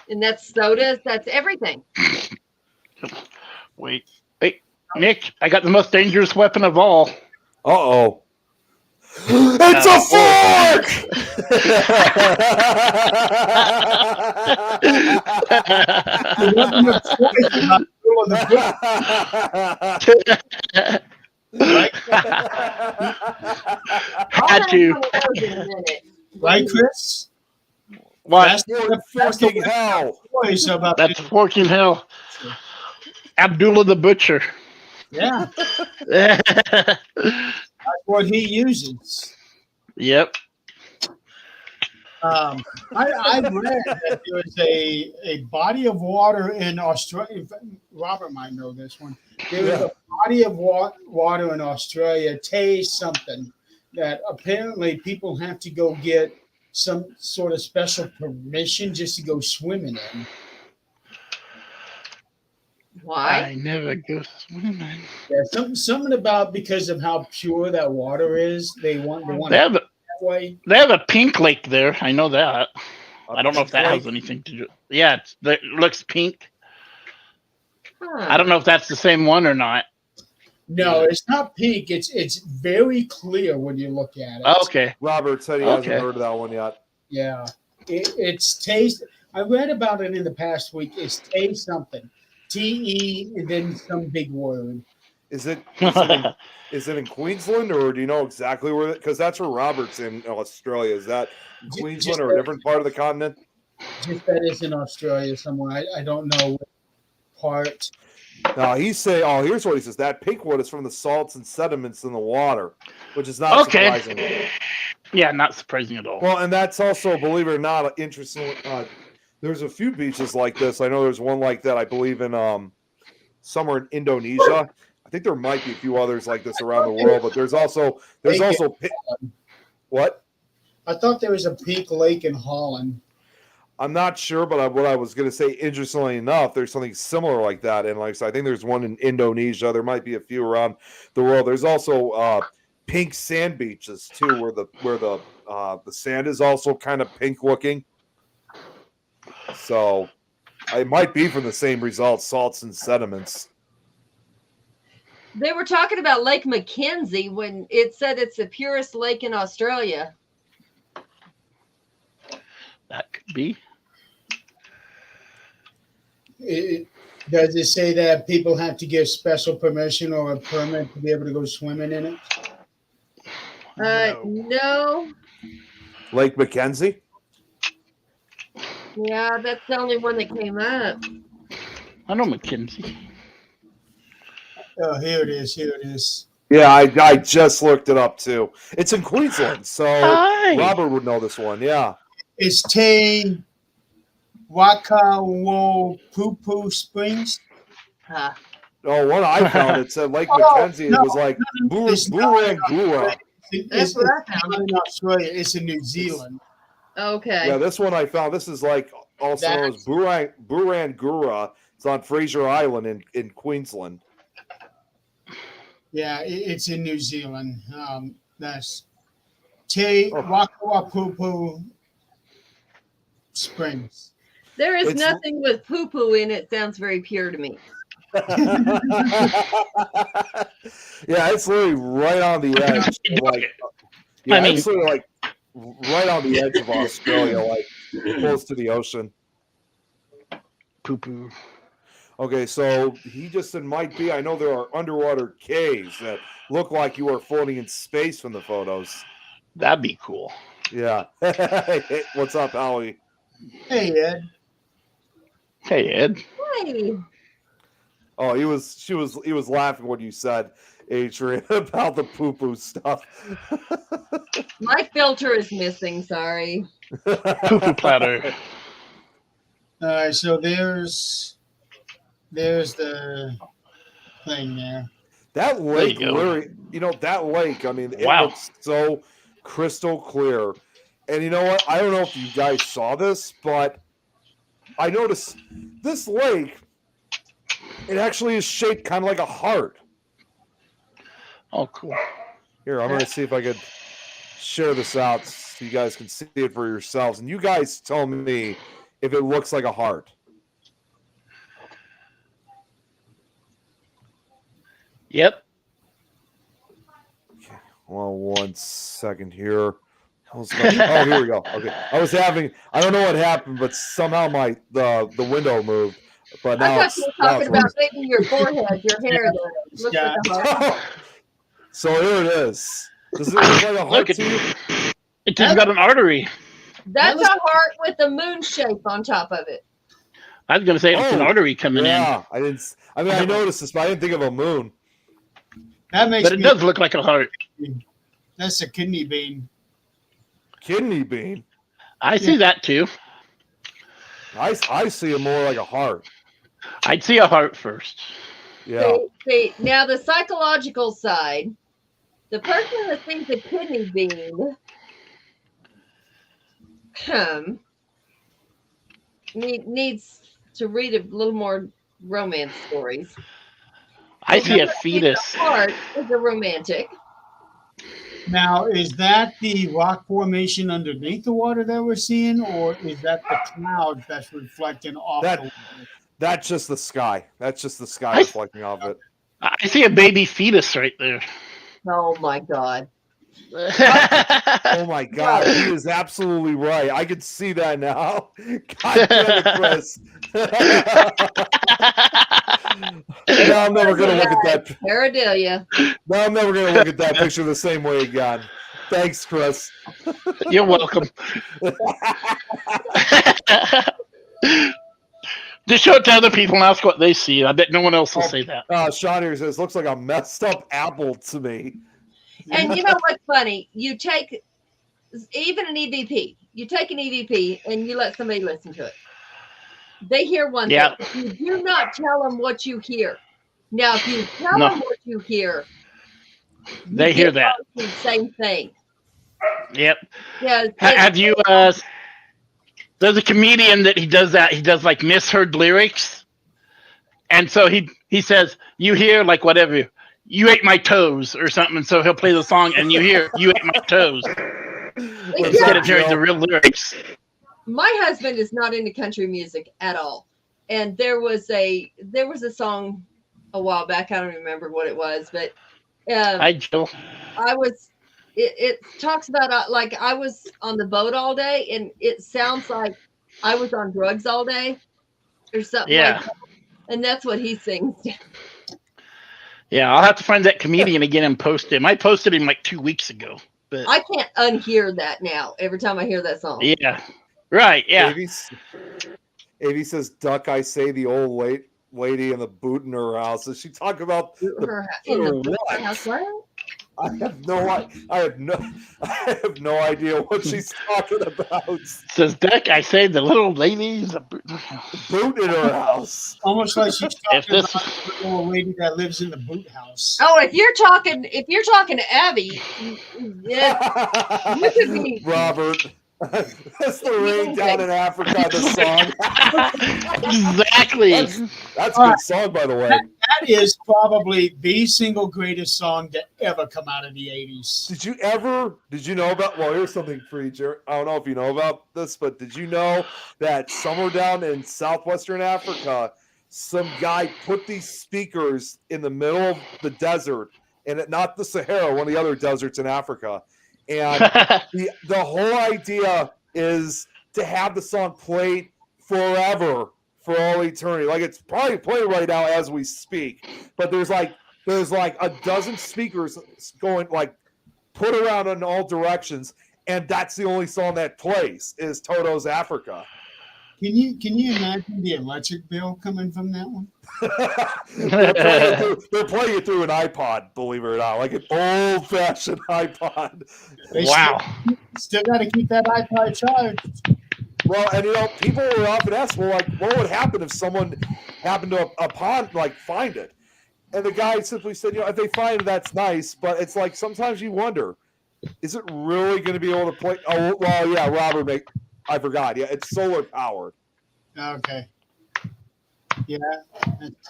And that's sodas. That's everything. Wait, Nick, I got the most dangerous weapon of all. Uh-oh. It's a fork! The weapon of choice is not full of the right? Had to. Right, Chris? What? That's the Fucking hell. choice about That's forking hell. Abdullah the Butcher. yeah, that's what he uses. Yep. I read that there was a body of water in Australia. Robert might know this one. There was a body of water in Australia, Tay something, that apparently people have to go get some sort of special permission just to go swimming in. Why? I never go swimming. Yeah, something about because of how pure that water is. They want They it have, that way. they have a pink lake there. I know that. I don't know if that Like, has anything to do. Yeah, it looks pink. Huh. I don't know if that's the same one or not. No, it's not pink. It's very clear when you look at it. Okay. Robert said he hasn't heard of that one yet. Yeah, it's taste. I read about it in the past week. It's taste something, TE, and then some big word. Is it in Queensland, or do you know exactly where? Because that's where Robert's in Australia. Is that Queensland or a different part of the continent? Just that it's in Australia somewhere. I don't know what part. No, he's saying. Oh, here's what he says. That pink wood is from the salts and sediments in the water, which is not surprising. Yeah, not surprising at all. Well, and that's also, believe it or not, interesting. There's a few beaches like this. I know there's one like that. I believe in somewhere in Indonesia. I think there might be a few others like this around the world, but there's also what? I thought there was a pink lake in Holland. I'm not sure, but what I was going to say, interestingly enough, there's something similar like that. And like I said, I think there's one in Indonesia. There might be a few around the world. There's also pink sand beaches too, where the sand is also kind of pink looking. So it might be from the same results, salts and sediments. They were talking about Lake Mackenzie when it said it's the purest lake in Australia. That could be. Does it say that people have to get special permission or a permit to be able to go swimming in it? No. Lake Mackenzie? Yeah, that's the only one that came up. I know Mackenzie. Oh, here it is. Here it is. Yeah, I just looked it up too. It's in Queensland, so Hi. Robert would know this one. Yeah. It's Te Wakawopupu Springs. Huh. Oh, one I found, it said Lake Mackenzie. It was like Burangura. That's what I It's found. not in Australia. It's in New Zealand. Okay. Yeah, this one I found. This is like also known as Burangura. It's on Fraser Island in Queensland. Yeah, it's in New Zealand. That's Te Wakawopupu Springs. There is It's- nothing with poo poo in it. Sounds very pure to me. Yeah, it's literally right on the edge. Like, yeah, I mean- it's literally like right on the edge of Australia, like close to the ocean. Poo poo. Okay, so he just said might be. I know there are underwater caves that look like you are floating in space from the photos. That'd be cool. Yeah. Hey, what's up, Howie? Hey, Ed. Hey, Ed. Hey. Oh, he was laughing when you said, Adrian, about the poo-poo stuff. My filter is missing. Sorry. Poo poo platter. All right, so there's the thing there. That lake, There you go. literally, that lake, I mean, it Wow. looks so crystal clear. And you know what? I don't know if you guys saw this, but I noticed this lake, it actually is shaped kind of like a heart. Oh, cool. Here, I'm going to see if I could share this out so you guys can see it for yourselves. And you guys tell me if it looks like a heart. Yep. Okay. Well, 1 second here. Oh, here we go. Okay. I don't know what happened, but somehow the window moved. But now I thought you were talking about maybe your forehead, your hair there. Looks like a heart. So here it is. Does it look like a heart to you? It just got an artery. That's a heart with a moon shape on top of it. I was going to say it's an artery coming in. Yeah, I noticed this, but I didn't think of a moon. That makes But it does look like a heart. That's a kidney bean. Kidney bean? I see that too. I see it more like a heart. I'd see a heart first. Yeah. See, now the psychological side, the person that thinks a kidney bean needs to read a little more romance stories. I see a fetus. The heart is a romantic. Now, is that the rock formation underneath the water that we're seeing, or is that the clouds that's reflecting off the water? That's just the sky. That's just the sky reflecting off it. I see a baby fetus right there. Oh my God. Oh my God, he is absolutely right. I can see that now. God damn it, Kris. Now I'm never going to look at that. Paradelia. Now I'm never going to look at that picture the same way again. Thanks, Kris. You're welcome. Just show it to other people and ask what they see. I bet no one else will say that. Sean here says, looks like a messed up apple to me. And you know what's funny? You take even an EVP. You take an EVP and you let somebody listen to it. They hear one thing. You do not tell them what you hear. Now, if you tell them what you hear, they hear that. The same thing. Yep. Yeah. Have you? There's a comedian that he does that. He does like misheard lyrics, and so he says, "You hear like whatever. You ate my toes or something." So he'll play the song, and you hear, "You ate my toes," instead of hearing the real lyrics. My husband is not into country music at all, and there was a song a while back. I don't remember what it was, but Hi, Jill. It talks about like I was on the boat all day, and it sounds like I was on drugs all day, or something. Yeah. Like that. And that's what he sings. Yeah, I'll have to find that comedian again and post him. I posted him like 2 weeks ago, but I can't unhear that now. Every time I hear that song. Yeah. Right. Yeah. Avi says, "Duck, I say the old lady in the boot in her house." Does she talk about in the house? What? I have no idea what she's talking about. Says Duck, I say the little lady's a boot in her house. Almost like she's talking about the little lady that lives in the boot house. Oh, if you're talking to Abby, yeah, you could be Robert. That's the rain down in Africa, the song. Exactly. That's a good song, by the way. That is probably the single greatest song to ever come out of the 80s. Did you know about, well, here's something for you, Jerry. I don't know if you know about this, but did you know that somewhere down in southwestern Africa, some guy put these speakers in the middle of the desert, and not the Sahara, one of the other deserts in Africa. And the whole idea is to have the song played forever, for all eternity. Like, it's probably playing right now as we speak. But there's like a dozen speakers going, like, put around in all directions, and that's the only song that plays is Toto's Africa. Can you imagine the electric bill coming from that one? They're playing it through an iPod, believe it or not, like an old-fashioned iPod. Wow. Still got to keep that iPod charged. Well, and people were often asked, well, like, what would happen if someone happened to find it? And the guy simply said, if they find it, that's nice, but it's like sometimes you wonder, Is it really going to be able to play? Oh, well, yeah, Robert. I forgot. Yeah, it's solar powered. Okay. Yeah,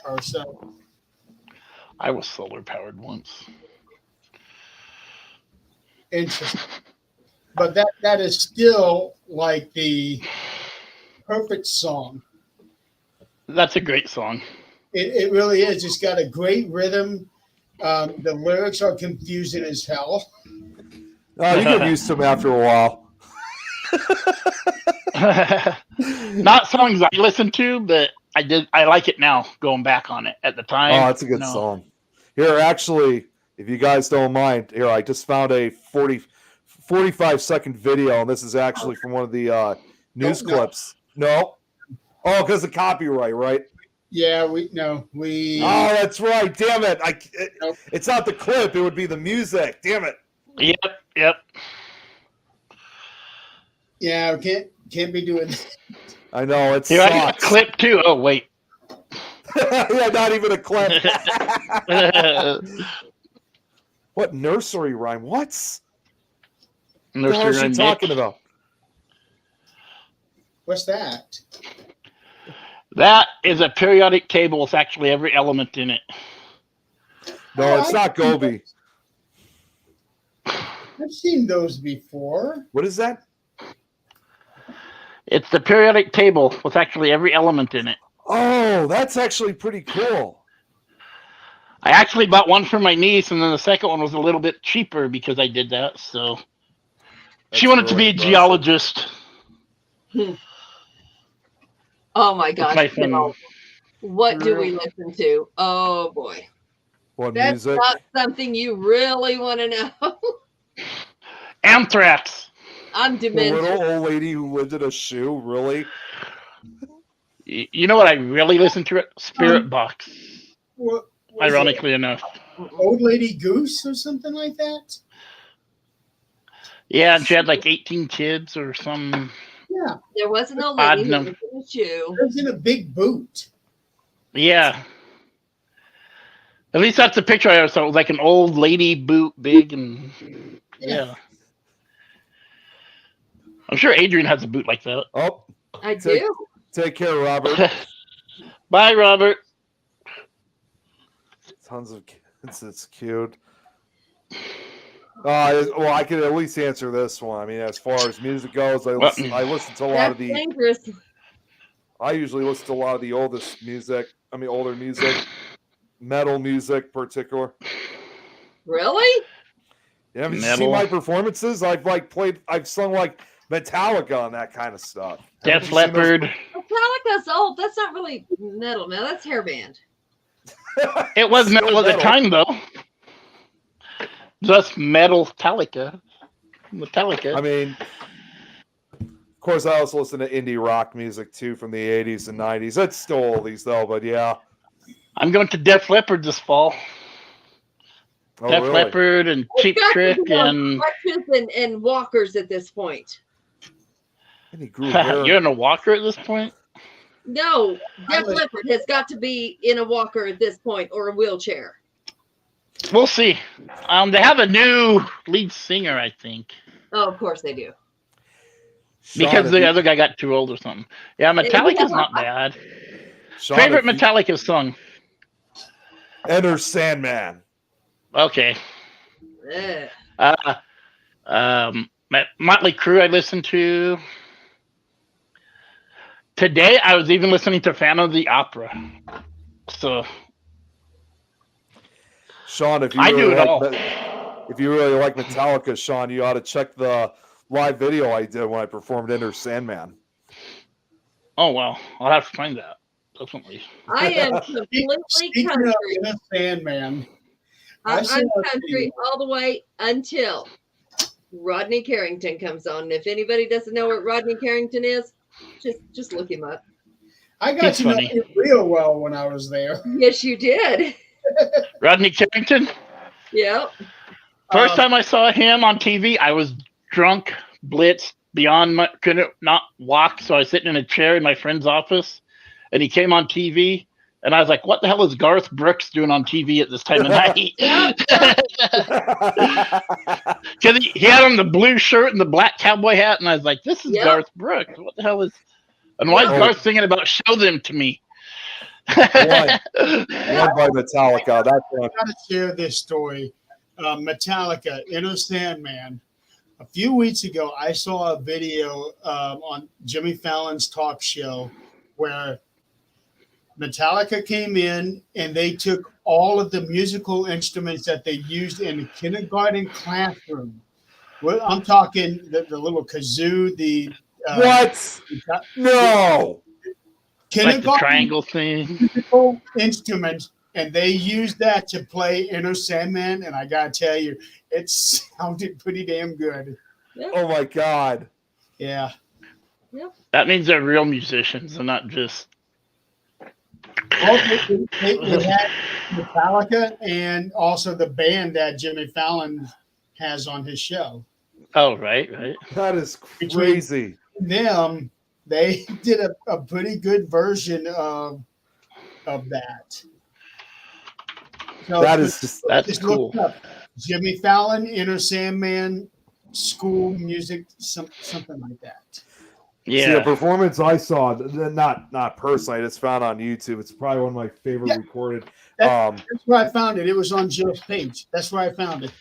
or so. I was solar powered once. Interesting. But that is still like the perfect song. That's a great song. It really is. It's got a great rhythm. The lyrics are confusing as hell. Oh, you get used to them after a while. Not songs I listen to, but I like it now, going back on it. At the time, Oh, that's a good song. Here, actually, if you guys don't mind, here, I just found a 45-second video, and this is actually from one of the news clips. No. Oh, because of copyright, right? Yeah, we. Oh, that's right. Damn it! Nope. It's not the clip. It would be the music. Damn it. Yep. Yeah, we can't be doing that. I know it Here, sucks. I got a clip too. Oh wait. Yeah, not even a clip. What nursery rhyme? What's the hell is she talking about? What's that? That is a periodic table with actually every element in it. No, it's not Gobi. I've seen those before. What is that? It's the periodic table with actually every element in it. Oh, that's actually pretty cool. I actually bought one for my niece, and then the second one was a little bit cheaper because I did that. So she wanted to be a geologist. Oh my gosh! No. What do we listen to? Oh boy, what that's music? not something you really want to know. Anthrax. I'm The demented. little old lady who lived in a shoe, really? You know what I really listen to? Spirit Box. What Ironically enough. Old Lady Goose or something like that? Yeah, and she had like 18 kids or some. Yeah. There wasn't a lady who Odd was in a shoe. It was in a big boot. Yeah. At least that's the picture I saw. It was like an old lady boot, big and yeah. I'm sure Adrian has a boot like that. Oh, I do. take care, Robert. Bye, Robert. Tons of kids. It's cute. Well, I can at least answer this one. I mean, as far as music goes, I listen to a lot of the. Dangerous. I usually listen to a lot of the oldest music. I mean, older music, metal music, particular. Really? Yeah, have you seen my performances? I've sung like Metallica and that kind of stuff. Def Leppard. Metallica's old. That's not really metal now. That's hair band. It was metal at the time, though. Just Metallica. I mean, of course, I also listen to indie rock music too from the 80s and 90s. That's still oldies though, but yeah. I'm going to Def Leppard this fall. Oh, Def really? Leppard and Cheap Trick and walkers at this point. And he grew hair. You're in a walker at this point? No, Def Leppard has got to be in a walker at this point or a wheelchair. We'll see. They have a new lead singer, I think. Oh, of course they do. Because the other guy got too old or something. Yeah, Metallica's not bad. Favorite Metallica song? Enter Sandman. Okay. Yeah. Motley Crue I listened to. Today I was even listening to Phantom of the Opera. So Sean, if you really like Metallica, Sean, you ought to check the live video I did when I performed Enter Sandman. Oh well, I'll have to find that. Definitely. I am completely country. Sandman. I'm country all the way until Rodney Carrington comes on. And if anybody doesn't know what Rodney Carrington is, just look him up. I got to know him real well when I was there. Yes, you did. Rodney Carrington? Yep. First time I saw him on TV, I was drunk, blitzed, couldn't not walk, so I was sitting in a chair in my friend's office, and he came on TV, And I was like, what the hell is Garth Brooks doing on TV at this time of night? Because he had on the blue shirt and the black cowboy hat, and I was like, this is Yep. Garth Brooks. What the hell is... And why is Yep. Garth singing about Show Them to Me? One by Metallica. That's one. I gotta share this story. Metallica, Inner Sandman. A few weeks ago, I saw a video on Jimmy Fallon's talk show where Metallica came in and they took all of the musical instruments that they used in the kindergarten classroom. Well, I'm talking the little kazoo, the What? No. Like the kindergarten triangle thing. musical instruments, and they used that to play Inner Sandman. And I gotta tell you, it sounded pretty damn good. Oh my God. Yeah. That means they're real musicians and not just... Well, they had Metallica and also the band that Jimmy Fallon has on his show. Oh, right. That is crazy. Them, they did a pretty good version of that. So That is just That's cool. look up Jimmy Fallon, Inner Sandman, school music, something like that. See, a Yeah. performance I saw, not personally, I just found on YouTube. It's probably one of my favorite recorded. That's where I found it. It was on Joe's page. That's where I found it.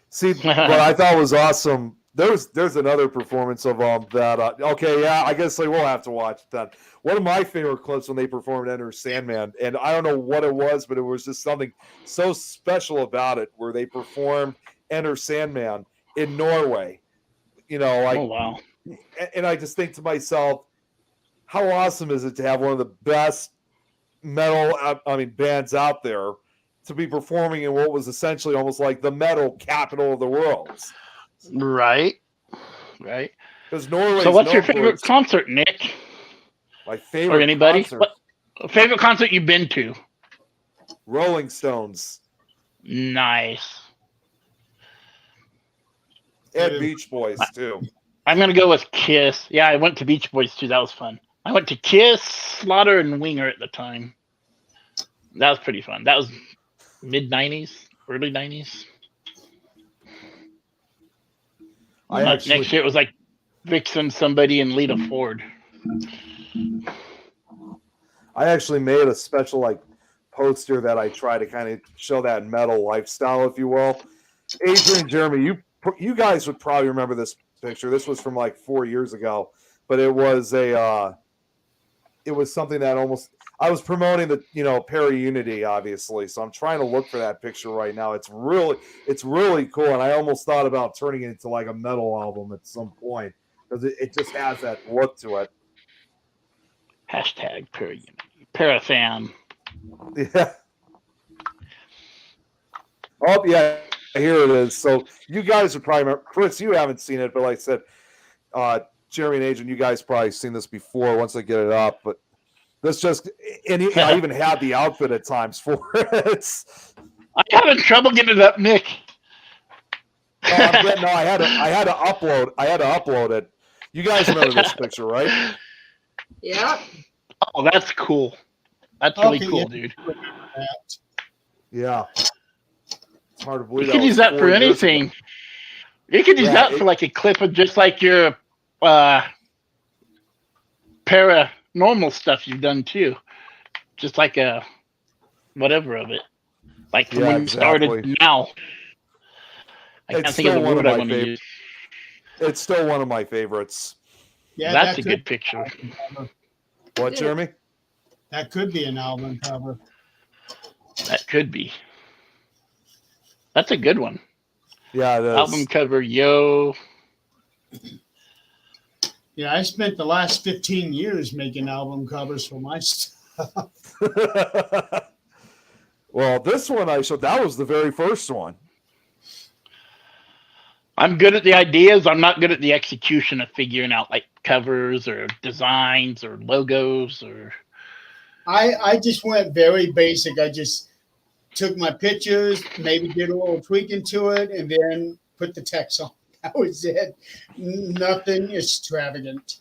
See, what I thought was awesome. There's another performance of that. Okay, yeah, I guess we'll have to watch that. One of my favorite clips when they performed Enter Sandman, and I don't know what it was, but it was just something so special about it, where they performed Enter Sandman in Norway. You know, like, Oh, wow. and I just think to myself, how awesome is it to have one of the best metal, bands out there to be performing in what was essentially almost like the metal capital of the world. Right. Because Norway. So what's your favorite concert, Nick? My favorite Or anybody? concert, What favorite concert you've been to? Rolling Stones Nice. and Beach Boys too. I'm going to go with Kiss. Yeah, I went to Beach Boys too. That was fun. I went to Kiss, Slaughter, and Winger at the time. That was pretty fun. That was mid-90s, early 90s. Next year it was like Vixen, somebody, and Lita Ford. I actually made a special poster that I try to kind of show that metal lifestyle, if you will. Adrian, Jeremy, you guys would probably remember this picture. This was from 4 years ago, but it was something that almost, I was promoting the Para Unity, obviously, so I'm trying to look for that picture right now. It's really cool, and I almost thought about turning it into a metal album at some point because it just has that look to it. Hashtag Para Unity. Parafan. Yeah. Oh yeah, here it is. So you guys would probably remember. Kris, you haven't seen it, but like I said, Jeremy and Adrian, you guys probably seen this before once I get it up. But this just, and I even had the outfit at times for it. I'm having trouble getting it up, Nick. No, I had to upload it. You guys remember this picture, right? Yeah. Oh, that's cool. That's really Okay, cool, yeah. dude. Yeah. It's hard to believe. You could use that for anything. You could use that for a clip of just your paranormal stuff you've done too. Just a whatever of it. From when you started now. I can't think of the word I want to use. It's still one of my favorites. Yeah, That's a good picture. What, Jeremy? That could be an album cover. That could be. That's a good one. Yeah, it is. Album cover, yo. Yeah, I spent the last 15 years making album covers for my stuff. Well, this one that was the very first one. I'm good at the ideas. I'm not good at the execution of figuring out covers or designs or logos or. I just went very basic. I just took my pictures, maybe did a little tweaking to it, and then put the text on. That was it. Nothing extravagant.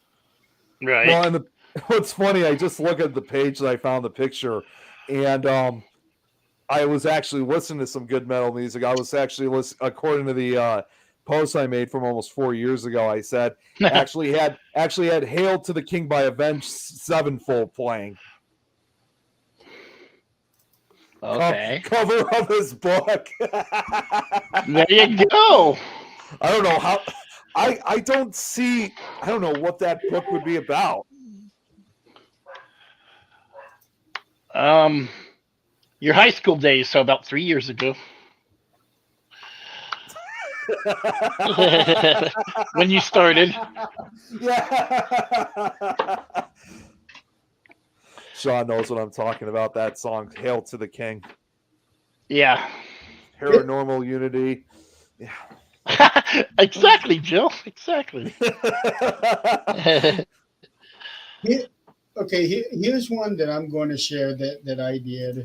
Right. Well, What's funny, I just look at the page that I found the picture, and I was actually listening to some good metal music. I was actually according to the post I made from almost 4 years ago. I said actually had "Hail to the King" by Avenged Sevenfold playing. Okay. Cover of his book. There you go. I don't know how. I don't see. I don't know what that book would be about. Your high school days, so about 3 years ago. When you started. Yeah. Sean knows what I'm talking about. That song, "Hail to the King." Yeah. Paranormal Unity. Yeah. Exactly, Jill. Exactly. Here's one that I'm going to share that I did,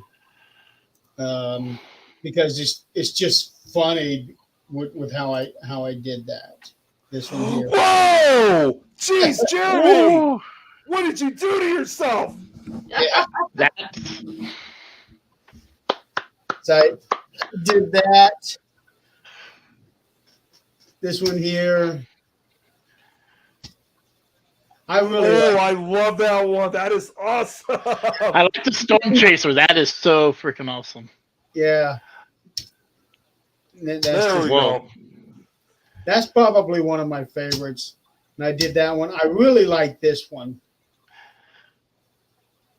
because it's just funny with how I did that. This one here. Whoa! Jeez, Jeremy! Ooh, What did you do to yourself? that's So I did that. This one here. I really I love that one. That is awesome. I like the Storm Chaser. That is so freaking awesome. yeah. That's There we go. That's probably one of my favorites. And I did that one. I really like this one.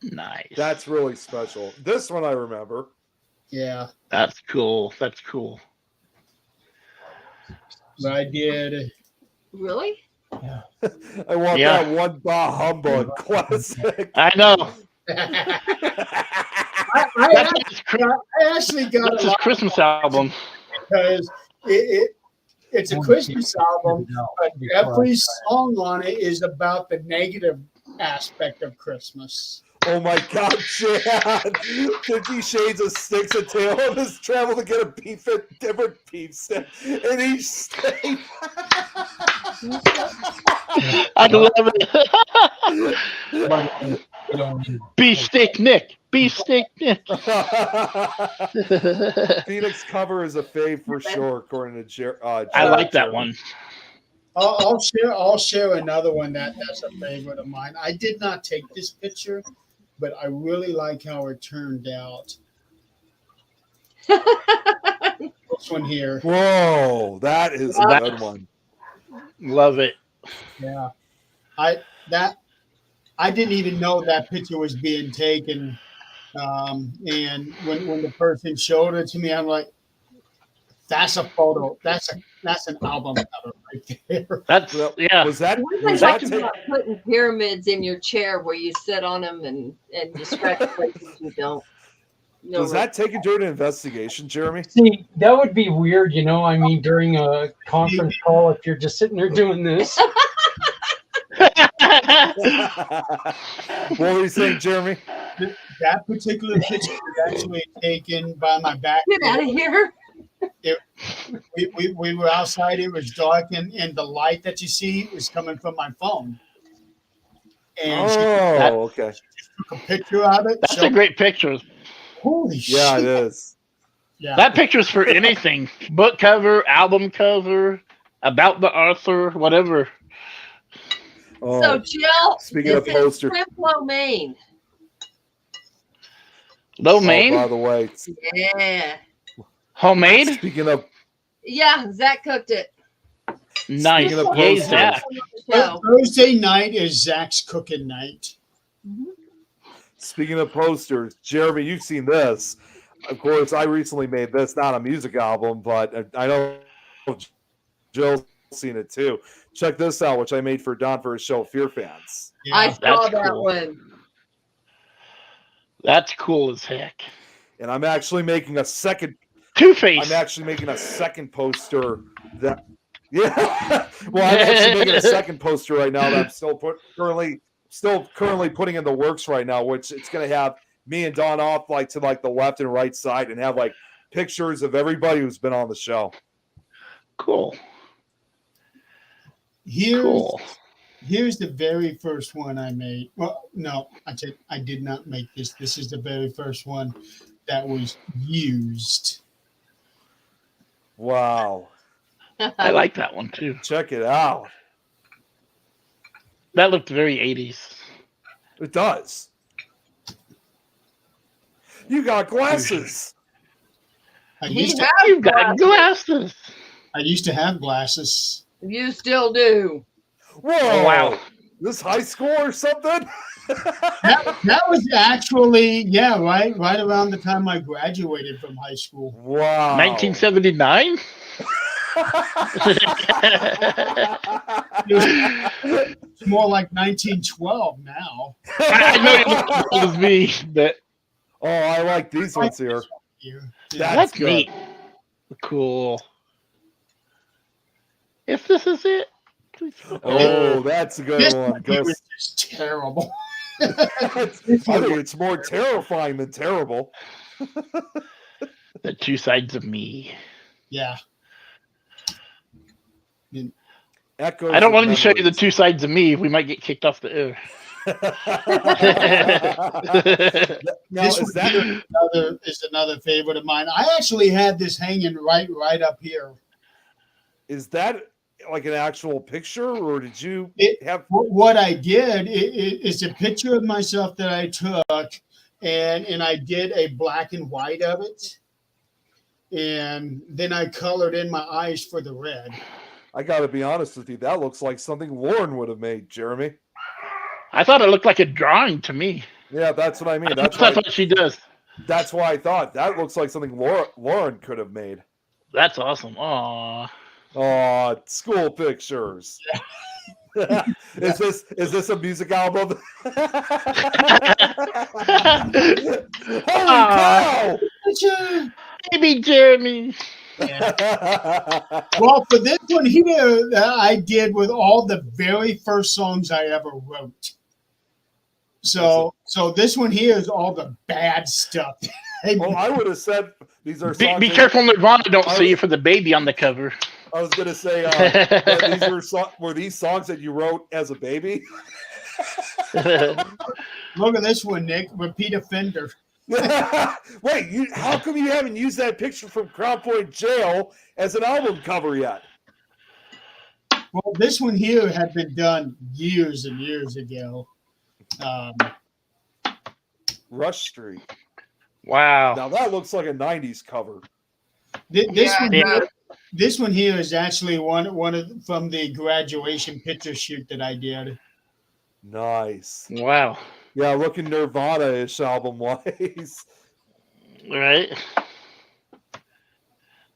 Nice. That's really special. This one I remember. Yeah. That's cool. That's cool. But I did. Really? I want that one Bah Humbug classic. I know. I actually got That's his Christmas album. because it's a Christmas album, but every song on it is about the negative aspect of Christmas. Oh my God, Chad! 50 Shades of Sticks and Tail on his travel to get a different beef stick in each state. I love it. Beefsteak Nick. Beefsteak Nick. Phoenix cover is a fave for sure, according to I like that one. I'll share another one that's a favorite of mine. I did not take this picture, but I really like how it turned out. This one here. Whoa, that is a good one. Love it. Yeah. I didn't even know that picture was being taken. And when the person showed it to me, I'm like, that's a photo. That's an album cover right there. That's Was that about putting pyramids in your chair where you sit on them and you scratch places you don't. No, was that taken during an investigation, Jeremy? See, that would be weird, you know. I mean, during a conference call, if you're just sitting there doing this. What were you saying, Jeremy? That particular picture was actually taken by my back. Get out of here. We were outside. It was dark, and the light that you see was coming from my phone. And she Okay. took a picture of it. That's a great picture. Holy shit. Yeah, it is. Yeah. That picture's for anything. Book cover, album cover, about the author, whatever. Oh, So, Jill, speaking of this is posters. Lo Mein. Lo Mein? by the way, Yeah. Homemade? speaking of Yeah, Zach cooked it. Nice. Speaking of Yay, posters. Zach. Show. Thursday night is Zach's cooking night. Speaking of posters, Jeremy, you've seen this. Of course, I recently made this, not a music album, but I know Jill's seen it too. Check this out, which I made for Don for his show, Fear Fans. Yeah. I saw That's that cool. one. That's cool as heck. And I'm actually making a second. Two-Face. I'm actually making a second poster that. Yeah. Well, I'm actually making a second poster right now that I'm still currently putting in the works right now, which it's going to have me and Don off to the left and right side and have pictures of everybody who's been on the show. Cool. Here's Cool. Here's the very first one I made. Well, no, I did not make this. This is the very first one that was used. Wow. I like that one too. Check it out. That looked very 80s. It does. You got glasses. I He used to, has You've got glasses. I used to have glasses. You still do. Whoa. Oh, wow. This high school or something? That was actually, right around the time I graduated from high school. Wow. 1979? It's more like 1912 now. I know you look as old as me, but Oh, I like these ones here. that's good. neat. Cool. If this is it. Oh, that's a good This one. one here Gus. was just terrible. I think it's more terrifying than terrible. The two sides of me. Yeah. Echoes I don't of want to show you the memories. two sides of me. We might get kicked off the air. Now, This is one that here is another favorite of mine. I actually had this hanging right up here. like an actual picture, or did you have? What I did is a picture of myself that I took, and I did a black and white of it, and then I colored in my eyes for the red. I got to be honest with you. That looks like something Lauren would have made, Jeremy. I thought it looked like a drawing to me. Yeah, that's what I mean. That's what she does. That's why I thought that looks like something Lauren could have made. That's awesome. Aww. Oh, school pictures. Is this a music album? Holy cow! Baby Jeremy. Well, for this one here, I did with all the very first songs I ever wrote. So this one here is all the bad stuff. Well, I would have said these are songs. Be careful, Nirvana don't see you for the baby on the cover. I was going to say, were these songs that you wrote as a baby? Look at this one, Nick. Repeat offender. Wait, how come you haven't used that picture from Crown Point Jail as an album cover yet? Well, this one here had been done years and years ago. Rush Street. Wow. Now that looks like a 90s cover. This one here is actually one from the graduation picture shoot that I did. Nice. Wow. Yeah, looking Nirvana-ish album-wise. Right.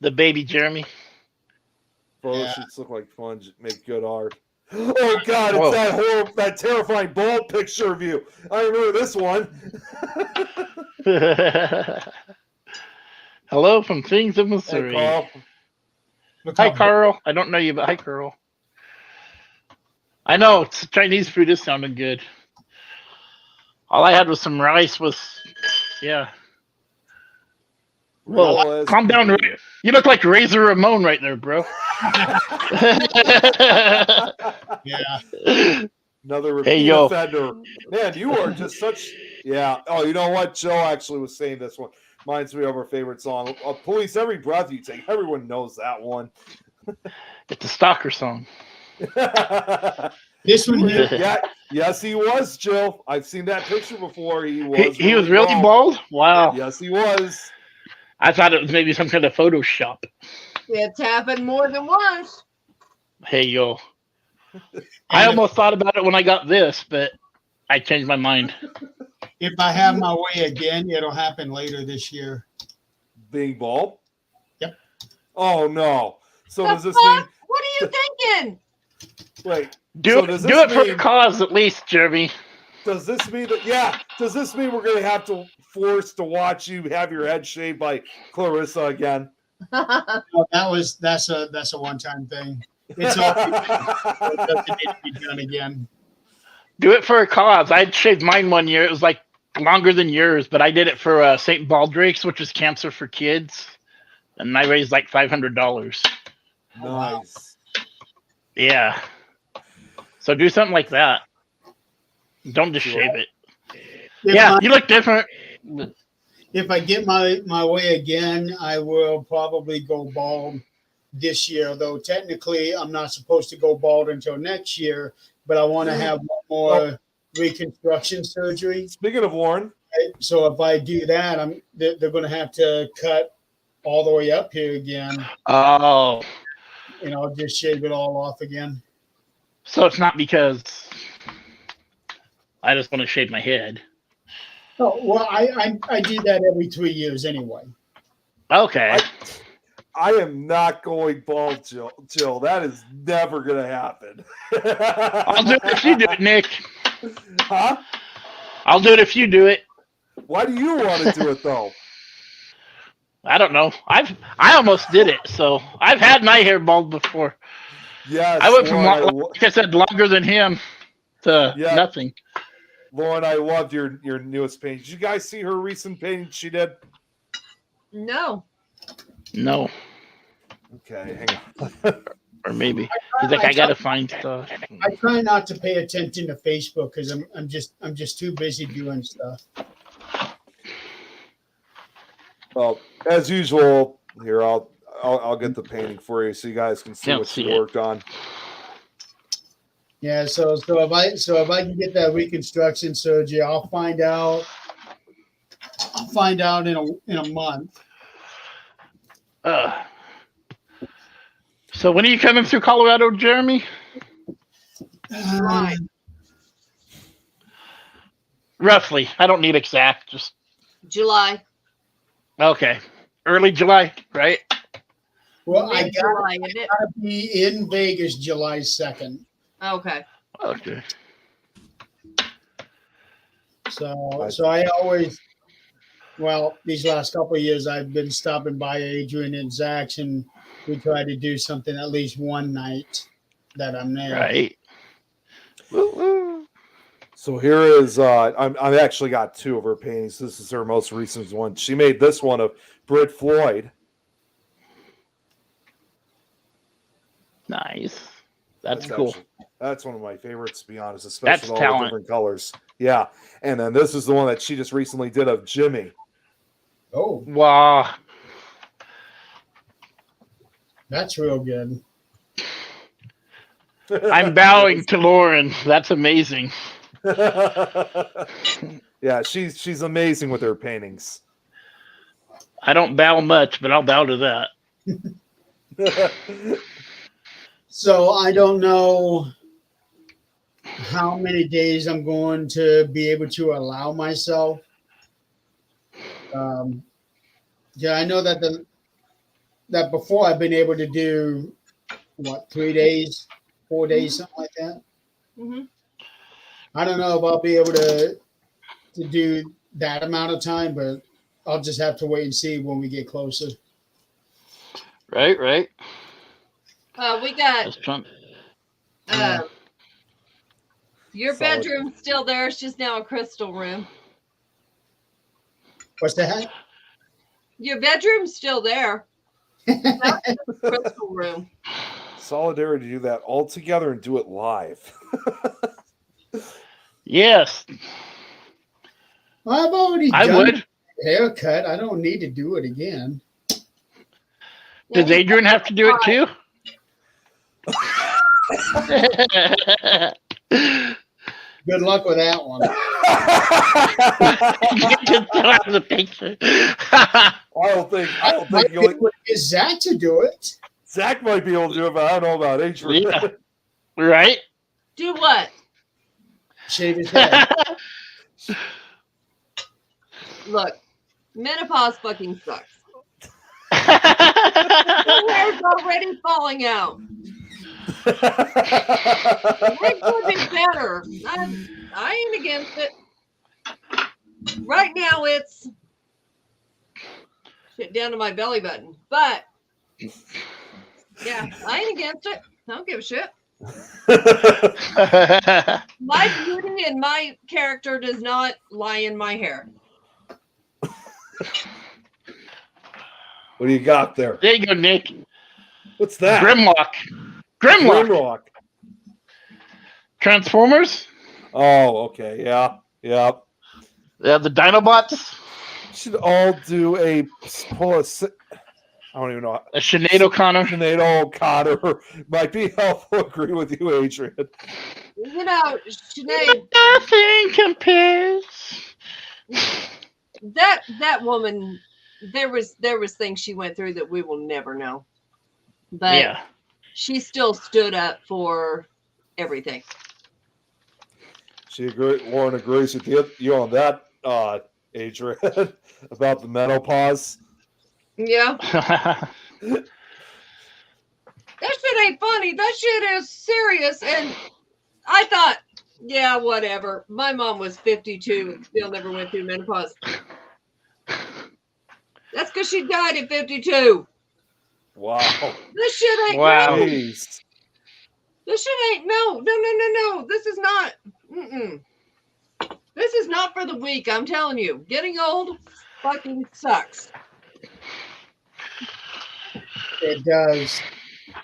The baby Jeremy. Photo Yeah. shoots look like fun. Make good art. Oh God! It's that terrifying bald picture of you. I remember this one. Hello from Things of Hey, Missouri. Carl. Hi, Carl. I don't know you, but hi, Carl. I know it's Chinese food is sounding good. All I had was some rice with, yeah. Whoa, calm down. You look like Razor Ramon right there, bro. Yeah. Another repeat offender. Man, you are just such. Yeah. Oh, you know what? Joe actually was saying this one. Reminds me of our favorite song. Police Every Breath You Take. Everyone knows that one. It's a stalker song. This one here. Yeah. Yes, he was, Joe. I've seen that picture before. He was. He was really bald? Wow. Yes, he was. I thought it was maybe some kind of Photoshop. It's happened more than once. Hey, yo. I almost thought about it when I got this, but I changed my mind. If I have my way again, it'll happen later this year. Being bald? Yep. Oh, no. So The does this fuck? mean... What are you thinking? Wait. Do it for a cause at least, Jeremy. Does this mean that... Yeah. Does this mean we're going to have to force to watch you have your head shaved by Clarissa again? No, that's a one-time thing. It's all it doesn't need to be done again. Do it for a cause. I shaved mine one year. It was like longer than yours, but I did it for St. Baldrake's, which is cancer for kids, and I raised like $500. Nice. Yeah. So do something like that. Don't just shave it. If Yeah, my- you look different. if I get my way again, I will probably go bald this year. Though technically, I'm not supposed to go bald until next year. But I want to have one more reconstruction surgery. Speaking of Lauren, So if I do that, they're going to have to cut all the way up here again, Oh, and I'll just shave it all off again. so it's not because I just want to shave my head. Oh well, I do that every 3 years anyway. Okay. I am not going bald, Jill. That is never going to happen. I'll do it if you do it, Nick. Huh? I'll do it if you do it. Why do you want to do it though? I don't know. I almost did it, so I've had my hair bald before. Yes, I went from Lauren, like I said, longer than him to Yeah. nothing. Lauren, I loved your newest painting. Did you guys see her recent painting she did? No. No, Okay, hang on. or maybe he's like, I gotta find stuff. I try not to pay attention to Facebook because I'm just too busy doing stuff. Well, as usual, here I'll get the painting for you so you guys can see Can't what see she it. worked on. Yeah, so if I can get that reconstruction surgery, I'll find out in a month. So when are you coming through Colorado, Jeremy? Right. Roughly. I don't need exact. Just July. okay. Early July, right? Well, I Mid-July, isn't it? gotta be in Vegas July 2nd. Okay. Okay. So I always, these last couple of years I've been stopping by Adrian and Zach's, and we try to do something at least one night that I'm there. Right. Woo-woo. So here is I've actually got two of her paintings. This is her most recent one. She made this one of Britt Floyd. Nice. That's cool. That's one of my favorites, to be honest, That's especially with all talent. the different colors. Yeah. And then this is the one that she just recently did of Jimmy. Oh, Wow. that's real good. I'm bowing to Lauren. That's amazing. Yeah, she's amazing with her paintings. I don't bow much, but I'll bow to that. So I don't know how many days I'm going to be able to allow myself. Yeah, I know that that before I've been able to do 3 days, 4 days, something like that. Mm-hmm. I don't know if I'll be able to do that amount of time, but I'll just have to wait and see when we get closer. Right. We got Just trying- your Solid. bedroom's still there. It's just now a crystal room. What's that? Your bedroom's still there. That's the crystal room. Solidarity to do that all together and do it live. Yes, I've already I done would. a haircut. I don't need to do it again. Does Adrian have to do it too? Good luck with that one. You still have the picture. I don't think Might be you'll, able to get Zach to do it. Zach might be able to do it, but I don't know about Adrian. Yeah. Right? Do what? Shave his head. Look, menopause fucking sucks. Your hair's already falling out. It could be better. I ain't against it. Right now it's shit down to my belly button. But yeah, I ain't against it. I don't give a shit. My beauty and my character does not lie in my hair. What do you got there? There you go, Nick. What's that? Grimlock. Grimlock. Transformers. Oh, okay. Yeah. Yeah, the Dinobots. Should all do I don't even know. A Sinead O'Connor. Sinead O'Connor might be helpful. Agree with you, Adrian. You know, Sinead, Nothing compares. that woman, there was things she went through that we will never know. But Yeah. she still stood up for everything. Lauren agrees with you on that, Adrian, about the menopause. Yeah. That shit ain't funny. That shit is serious. And I thought, yeah, whatever. My mom was 52 and still never went through menopause. That's because she died at 52. Wow. This shit ain't Wow. no. Jeez. This shit ain't no. This is not. This is not for the weak. I'm telling you. Getting old fucking sucks. It does.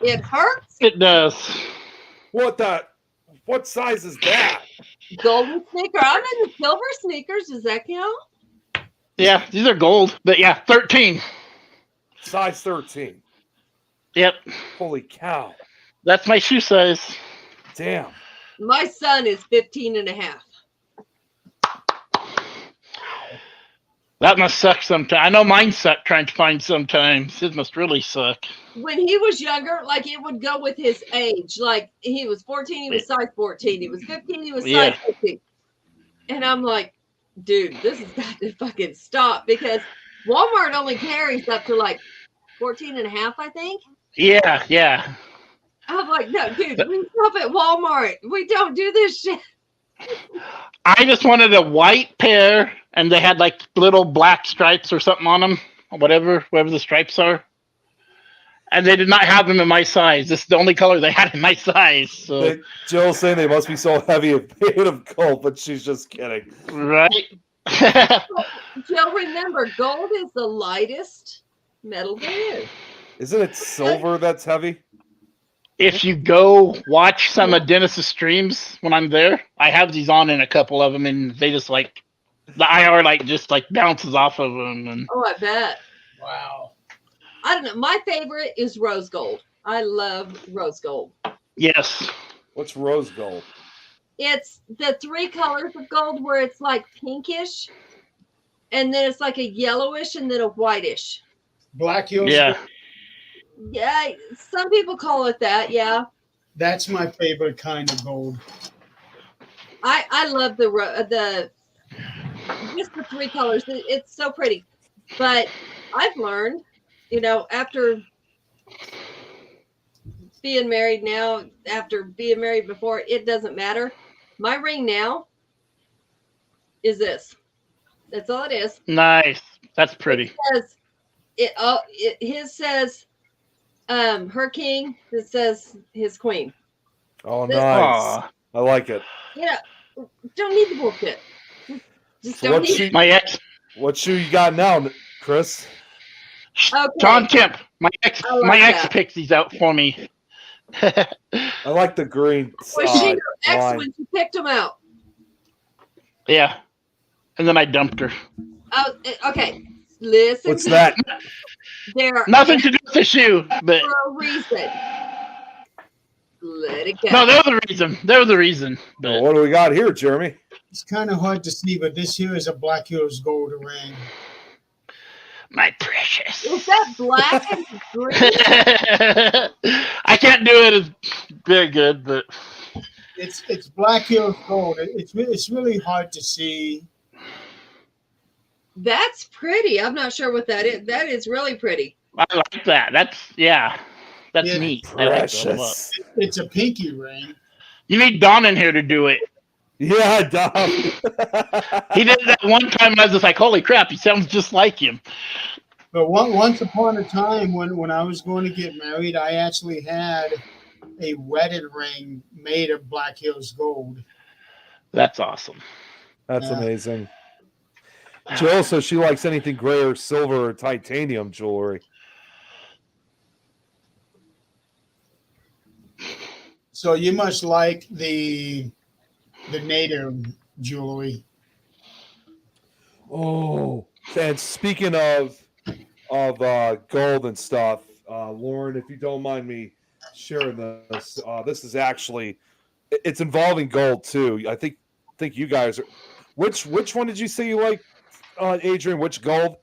It hurts. It does. What size is that? Golden sneaker. I'm in the silver sneakers. Does that count? Yeah, these are gold. But yeah, 13. Size 13. Yep. Holy cow. That's my shoe size. Damn. My son is 15 and a half. That must suck sometimes. I know mine suck trying to find sometimes. It must really suck. When he was younger, like it would go with his age. Like he was 14, he was size 14. He was 15, he was size 15. And I'm like, dude, this has got to fucking stop because Walmart only carries up to like 14 and a half, I think. Yeah. I'm like, no, dude, we shop at Walmart. We don't do this shit. I just wanted a white pair, and they had like little black stripes or something on them, or whatever the stripes are. And they did not have them in my size. This is the only color they had in my size. So. Jill's saying they must be so heavy and made of gold, but she's just kidding. Right? Jill, remember, gold is the lightest metal there is. Isn't it silver that's heavy? If you go watch some of Dennis's streams when I'm there, I have these on in a couple of them, and they just like the IR just bounces off of them. And Oh, I bet. Wow. I don't know. My favorite is rose gold. I love rose gold. yes, What's rose gold? It's the 3 colors of gold where it's like pinkish, and then it's like a yellowish, and then a whitish. Black Hills. yeah, Yeah, some people call it that. Yeah, That's my favorite kind of gold. I love the just the 3 colors. It's so pretty. But I've learned, after being married now, after being married before, it doesn't matter. My ring now is this. That's all it is. nice. That's pretty. His says her king. It says his queen. Oh, This- nice. Aw. I like it. Don't need the bullshit. Just So don't what's need she- it. My ex, What shoe you got now, Chris? Okay. John Kemp. My ex that. picks these out for me. I like the green. Was she your ex line. when she picked them out? Yeah, and then I dumped her. Oh, okay. Listen. What's that? They're Nothing to do with the shoe, but for a reason. Let it go. no, they're the reason. They're the reason. But What do we got here, Jeremy? It's kind of hard to see, but this here is a Black Hills gold ring. my precious. Is that black and green? I can't do it as very good, but It's Black Hills gold. It's really hard to see. That's pretty. I'm not sure what that is. That is really pretty. I like that. That's Yeah. neat. I like that a lot. Precious. It's a pinky ring. You need Don in here to do it. Yeah, Dom. He did that one time, and I was just like, "Holy crap, he sounds just like him." But once upon a time, when I was going to get married, I actually had a wedded ring made of Black Hills gold. That's awesome. That's Yeah. amazing. Jill says she likes anything gray or silver or titanium jewelry. So you must like the native jewelry. Oh, and speaking of gold and stuff, Lauren, if you don't mind me sharing this, this is actually it's involving gold too. I think you guys are. Which one did you say you like, Adrian? Which gold?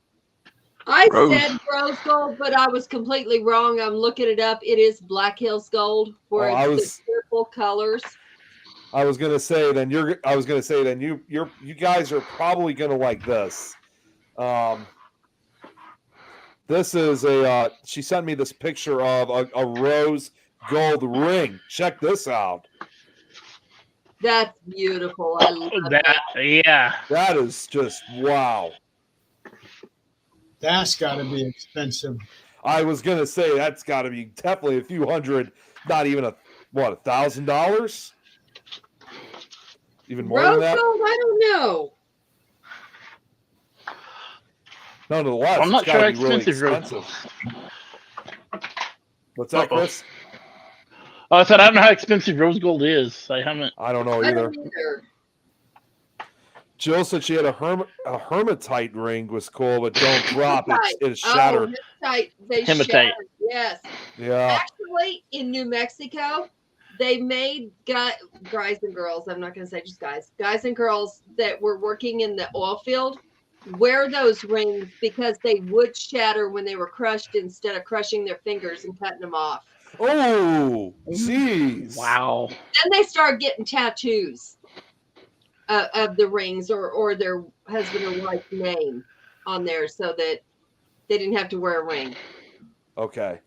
I Rose. said rose gold, but I was completely wrong. I'm looking it up. It is Black Hills gold, where Oh, it's the purple colors. I was gonna say then you guys are probably gonna like this. This is she sent me this picture of a rose gold ring. Check this out. That's beautiful. I love That, yeah. That is just wow. That's got to be expensive. I was gonna say that's got to be definitely a few hundred, not even $1,000, even more Rose than that. gold. I don't know. Nonetheless, I'm not it's gotta sure be really expensive rose expensive. What's that, Uh-oh. Chris? Oh, I said I don't know how expensive rose gold is. I haven't. I don't know I either. don't either. Jill said she had a hermitite ring was cool, but don't drop it. It'll Oh, shatter. hematite. They Hematite. shatter. Yes. Yeah. Actually, in New Mexico, they made guys and girls. I'm not going to say just guys and girls that were working in the oil field wear those rings because they would shatter when they were crushed instead of crushing their fingers and cutting them off. Oh, jeez. Wow. Then they started getting tattoos of the rings or their husband or wife's name on there so that they didn't have to wear a ring. Okay.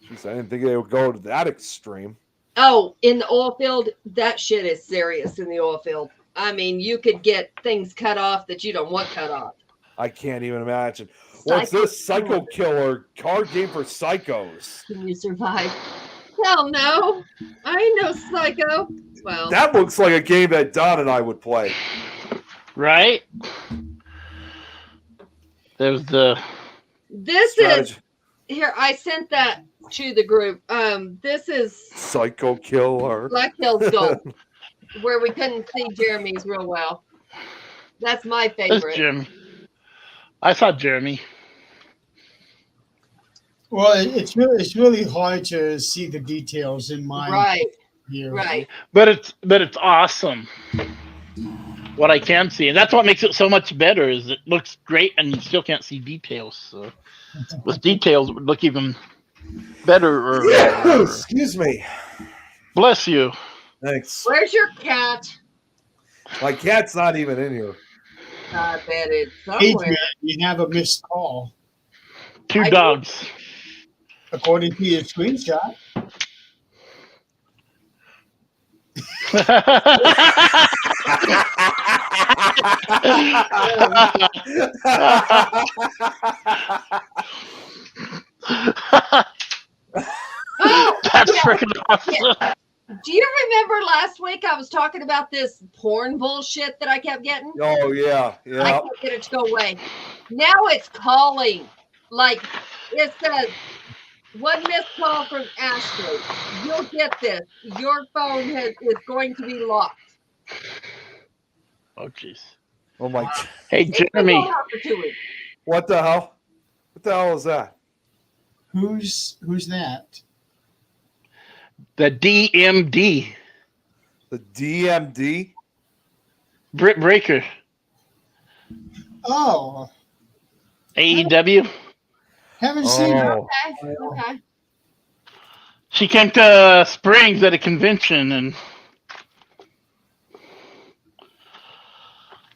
Jeez, I didn't think they would go to that extreme. Oh, in the oil field, that shit is serious in the oil field. I mean, you could get things cut off that you don't want cut off. I can't even imagine. What's this? Psycho Killer card game for psychos. Can you survive? Hell no. I ain't no psycho. Well, That looks like a game that Don and I would play. Right? There's the. this Strategy. is here. I sent that to the group. This is Psycho Killer. Black Hills Gold, where we couldn't see Jeremy's real well. That's my There's favorite. Jeremy. I saw Jeremy. Well, it's really hard to see the details in mine Right, here. right. But it's awesome. What I can see, and that's what makes it so much better. Is it looks great, and you still can't see details. So with details, it would look even better. Excuse me. Bless you. Thanks. Where's your cat? My cat's not even in here. I bet it's Adrian, somewhere. you have a missed call, Two I- dogs. according to your screenshot. Oh, That's yeah. freaking awesome. Do you remember last week I was talking about this porn bullshit that I kept getting? Oh yeah, I yeah. can't get it to go away. Now it's calling. Like it says, one missed call from Ashley. You'll get this. Your phone is going to be locked. Oh jeez. Oh my. Hey It's been Jeremy. going on for 2 weeks. What the hell? What the hell is that? Who's that? The DMD. The DMD? Britt Breaker. Oh, AEW. haven't seen her. Oh, Okay. Okay. She came to Springs at a convention, and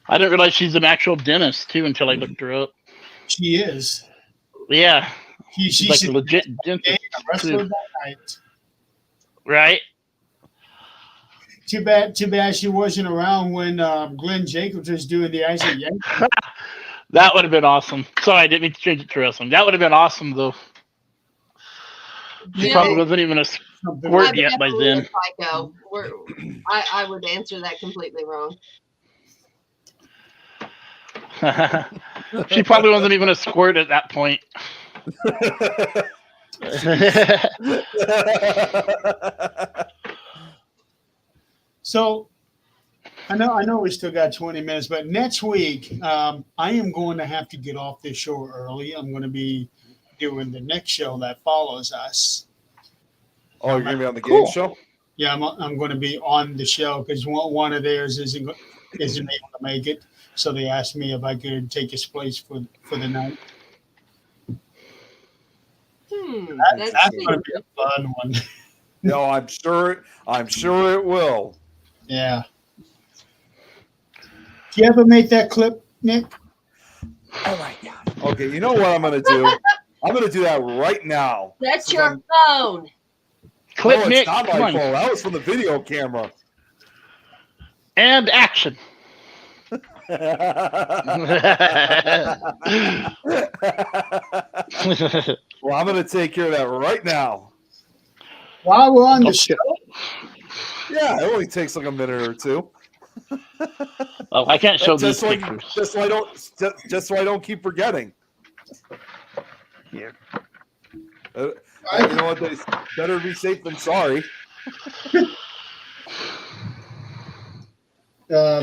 I didn't realize she's an actual dentist too until I looked her up. She is. Yeah, She's she's like a legit a dentist, wrestler too. that night. Right? Too bad she wasn't around when Glenn Jacobs was doing the Isaac Yankee. That would have been awesome. Sorry, I didn't mean to change it to wrestling. That would have been awesome, though. She Yeah. probably wasn't even a Something Word I'm yet by definitely a then. psycho. I would answer that completely wrong. She probably wasn't even a squirt at that point. So I know we still got 20 minutes, but next week I am going to have to get off this show early. I'm going to be doing the next show that follows us. Oh, you're gonna be on the Cool. game show? Yeah, I'm going to be on the show because one of theirs isn't able to make it, so they asked me if I could take his place for the night. That's going to be a fun one. No, I'm sure it will. Yeah. Do you ever make that clip, Nick? Oh my god. Okay, you know what I'm gonna do? I'm gonna do that right now. That's Since your I'm- phone. Clip No, Nick. it's not Come my on. phone. That was from the video camera. And action. Well, I'm gonna take care of that right now. While we're on the show, Yeah, it only takes like a minute or two. Oh, I can't show these Just pictures. so I don't keep forgetting. Here. You know what? They better be safe than sorry.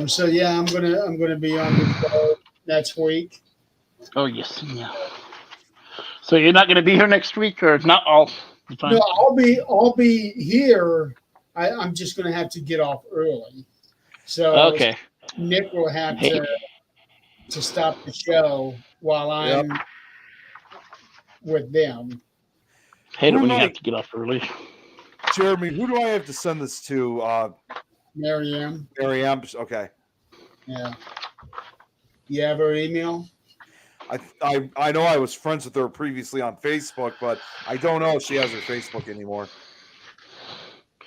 so yeah, I'm gonna be on the show next week. Oh yes, yeah. So you're not going to be here next week, or not all the time? No, I'll be here. I'm just gonna have to get off early. So Okay. Nick will have Hey. to stop the show while I'm with them. Hate it when you Who have to get off early. Jeremy, who do I have to send this to? Marianne. Marianne. Okay. Yeah. You have her email? I know I was friends with her previously on Facebook, but I don't know if she has her Facebook anymore.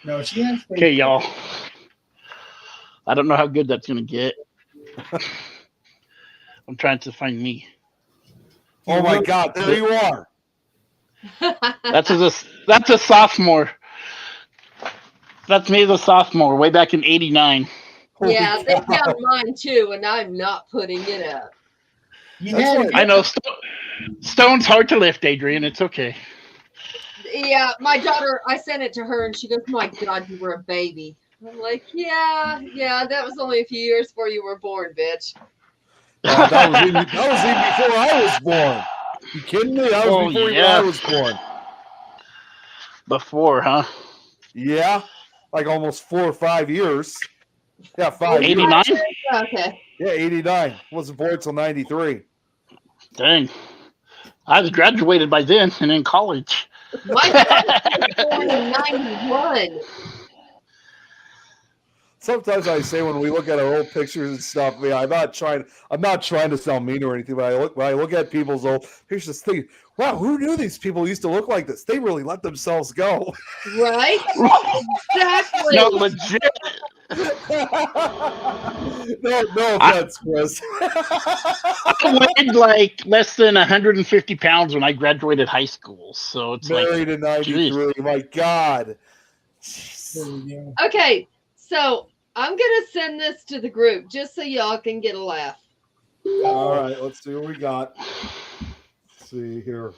No, she has. Okay, y'all. I don't know how good that's going to get. I'm trying to find me. Oh my God, there you are. That's a sophomore. That's me as a sophomore, way back in '89. Yeah, they found mine too, and I'm not putting it up. You That's had right. I know stone's hard to lift, Adrian. It's okay. Yeah, my daughter, I sent it to her, and she goes, "My God, you were a baby." I'm like, yeah, that was only a few years before you were born, bitch. That was even before I was born. You kidding me? That was before even I was born. Before, huh? Yeah, like almost 4 or 5 years. Yeah, 5 years. 89? Okay. Yeah, 89. Wasn't born until 93. Dang. I was graduated by then and in college. My daughter was born in '91. Sometimes I say when we look at our old pictures and stuff, I'm not trying to sound mean or anything, but when I look at people's old pictures, think, wow, who knew these people used to look like this? They really let themselves go. Right? Exactly. No, legit. no offense, Chris. I weighed like less than 150 pounds when I graduated high school. So it's Married in like, 93. My God. There we go. Okay, so I'm gonna send this to the group just so y'all can get a laugh. All right, let's see what we got. Let's see here.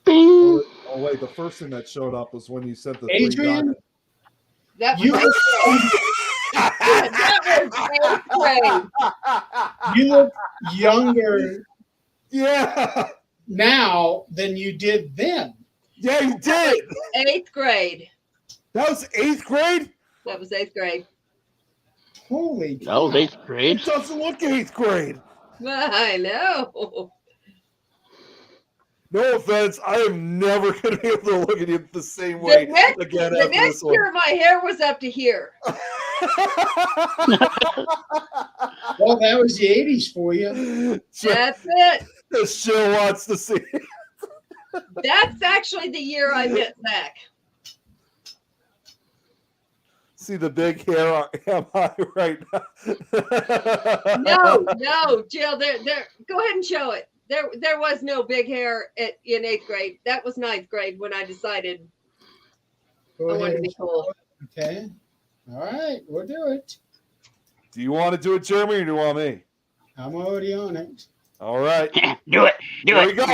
bing. Oh wait, the first thing that showed up was when you sent the Adrian? That You was, that was 8th grade. You look younger Yeah. now than you did then. Yeah, you did. 8th grade. That was 8th grade? That was 8th grade. Holy That was 8th grade. It doesn't look 8th grade. I know. No offense, I am never going to be able to look at you the same way again The after next this one. year, my hair was up to here. Well, that was the 80s for you. That's it. The show wants to see. That's actually the year I met Zach. See the big hair am I right now? No, Jill. There. Go ahead and show it. There was no big hair in 8th grade. That was 9th grade when I decided Go I wanted ahead. to be cool. Okay. All right, we'll do it. Do you want to do it, Jeremy, or do you want me? I'm already on it. All right. Do it. Do There it. we go.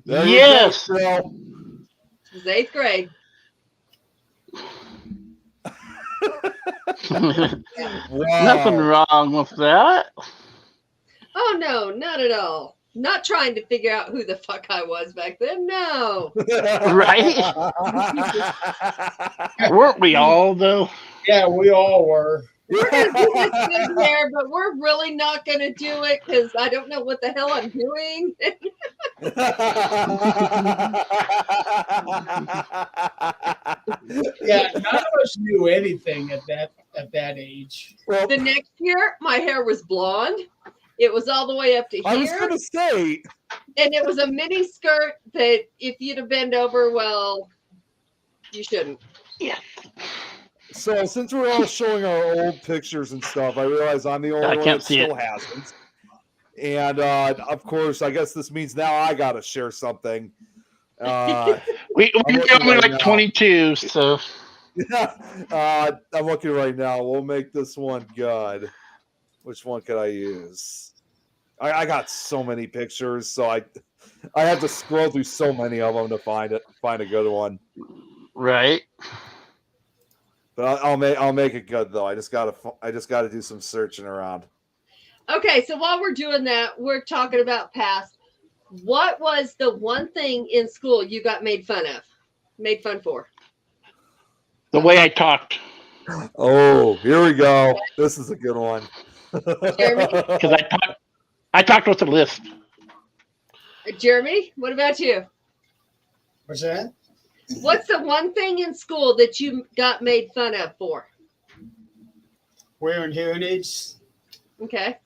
There Yes. you go, Phil. It was 8th grade. Nothing Wow. wrong with that. Oh no, not at all. Not trying to figure out who the fuck I was back then. No. Right? Weren't we all, though? Yeah, we all were. We're gonna do this thing here, but we're really not gonna do it because I don't know what the hell I'm doing. Yeah, none of us knew anything at that age. Well, The next year, my hair was blonde. It was all the way up to I was here, going to say, and it was a mini skirt that if you'd have bent over, well, you shouldn't. Yeah. so since we're all showing our old pictures and stuff, I realize I'm the only I one can't that see still hasn't. And of course, I guess this means now I got to share something. We I'm looking only right like now. 22, so I'm looking right now. We'll make this one good. Which one could I use? I got so many pictures, so I had to scroll through so many of them to find a good one. right. But I'll make it good though. I just gotta do some searching around. Okay, so while we're doing that, we're talking about past. What was the one thing in school you got made fun for? The way I talked, Oh, here we go. This is a good one. Jeremy? because I talked with a list. Jeremy, what about you? What's that? What's the one thing in school that you got made fun of for? Wearing hearing aids. Okay.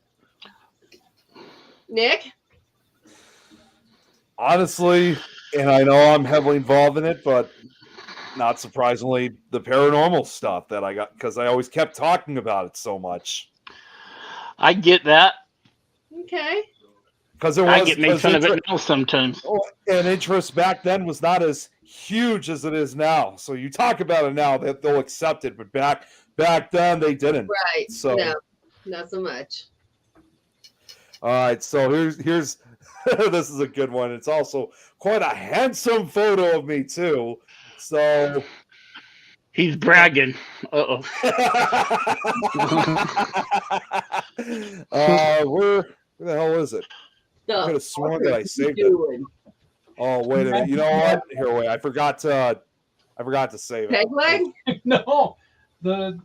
Nick? Honestly, and I know I'm heavily involved in it, but not surprisingly, the paranormal stuff that I got because I always kept talking about it so much. I get that. Okay. Because it I was get made fun of it now sometimes. and interest back then was not as huge as it is now. So you talk about it now that they'll accept it, but back then they didn't. Right. So No, not so much. all right, so here's this is a good one. It's also quite a handsome photo of me too. So He's bragging. Uh-oh. where the hell is it? I could have sworn that I saved it. Oh, wait a minute. You know what? Here, wait. I forgot to save it. Peg leg? No, the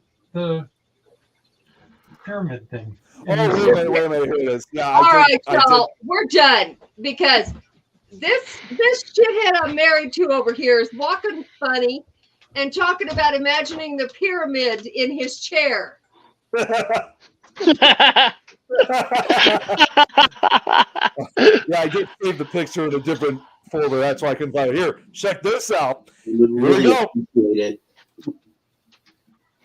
pyramid thing. Oh, wait a minute. Here it is. Yeah. All right, I did. y'all, we're done because this shithead I'm married to over here is walking funny and talking about imagining the pyramid in his chair. Yeah, I did save the picture in a different folder. That's why I couldn't find it. Here, check this out. Here we go.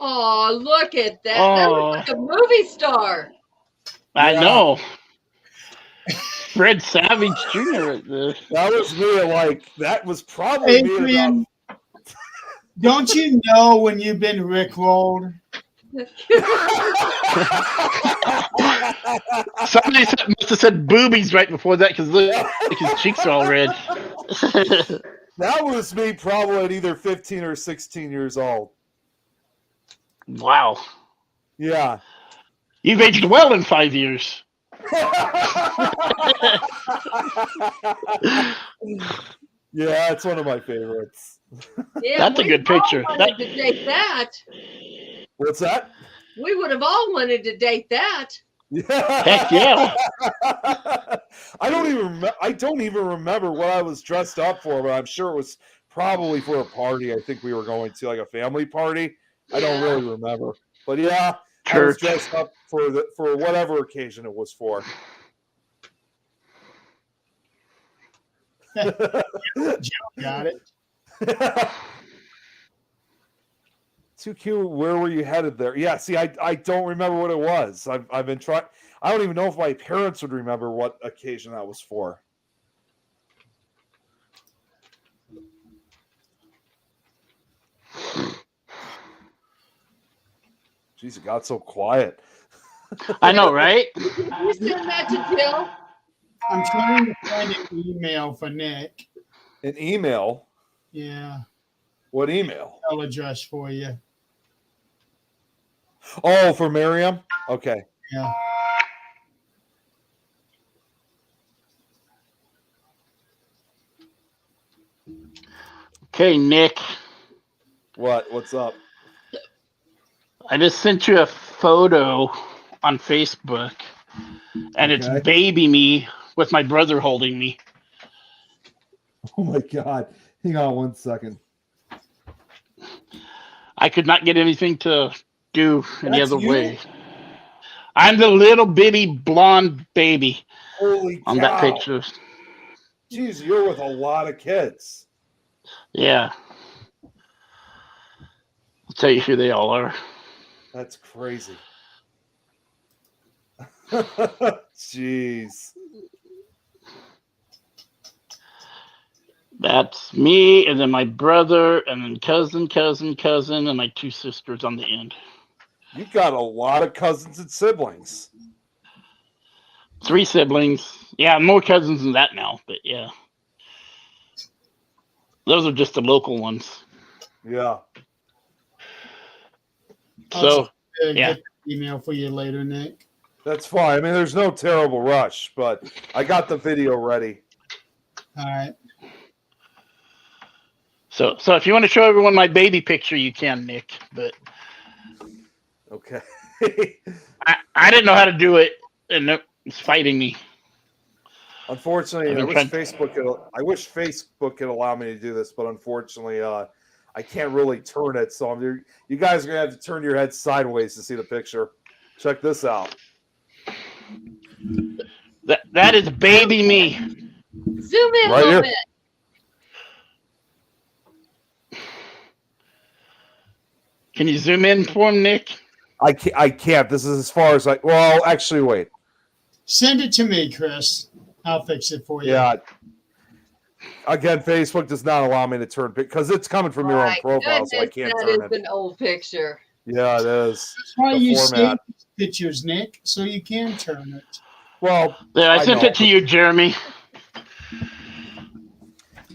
Oh, look at that. That looks like a movie star. I Yeah. know. Fred Savage Jr. at this. That was me. That was probably me. Adrian, don't you know when you've been rickrolled? Somebody must have said boobies right before that because look, his cheeks are all red. That was me probably at either 15 or 16 years old. Wow. Yeah. You've aged well in 5 years. Yeah, it's one of my favorites. Yeah, That's a we good all picture. wanted to date that. What's that? We would have all wanted to date that. Heck yeah. I don't even remember what I was dressed up for, but I'm sure it was probably for a party. I think we were going to like a family party. I don't really remember. But yeah, I was Church. dressed up for whatever occasion it was for. Got it. Too cute. Where were you headed there? Yeah, see, I don't remember what it was. I've been trying. I don't even know if my parents would remember what occasion that was for. Jeez, it got so quiet. I know, right? You send that to Jill? I'm trying to find an email for Nick. An email? Yeah, What email? I'll address for you. Oh, for Miriam? Okay. Yeah. Okay, Nick. What? What's up? I just sent you a photo on Facebook, and it's Okay. baby me with my brother holding me. Oh my God. Hang on 1 second. I could not get anything to do any That's other you? way. I'm the little bitty blonde baby Holy on that cow. picture. Jeez, you're with a lot of kids. Yeah. I'll tell you who they all are. That's crazy. Jeez. That's me, and then my brother, and then cousin, and my 2 sisters on the end. You've got a lot of cousins and siblings. 3 siblings. Yeah, more cousins than that now, but yeah. Those are just the local ones. Yeah. So, yeah. Get the email for you later, Nick. That's fine. I mean, there's no terrible rush, but I got the video ready. All right. So if you want to show everyone my baby picture, you can, Nick. But Okay. I didn't know how to do it, and it's fighting me. Unfortunately, I've I been wish Facebook could allow me to do this, but unfortunately, I can't really turn it. So you guys are gonna have to turn your head sideways to see the picture. Check this out. That is baby me. Zoom in Right a little here. bit. Can you zoom in for him, Nick? I can't. This is as far as well, actually, wait. Send it to me, Chris. I'll fix it for you. Yeah. Again, Facebook does not allow me to turn because it's coming from your own My profile, so I goodness, can't that turn is it. an old picture. Yeah, it is. That's why The you format. save pictures, Nick, so you can turn it. Well, There, I sent know. it to you, Jeremy,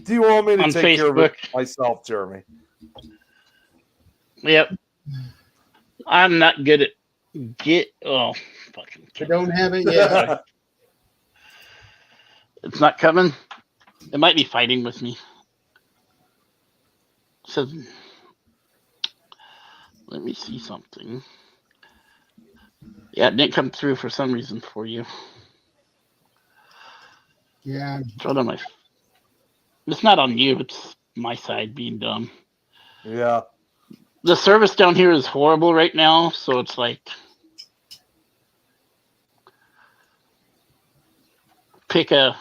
Do you want me to on take care of it Facebook. myself, Jeremy? Yep. I'm not good at fucking. I don't have it yet. It's not coming. It might be fighting with me. So, let me see something. Yeah, it didn't come through for some reason for you. Yeah. It's on my. It's not on you. It's my side being dumb. Yeah. The service down here is horrible right now, so it's like pick a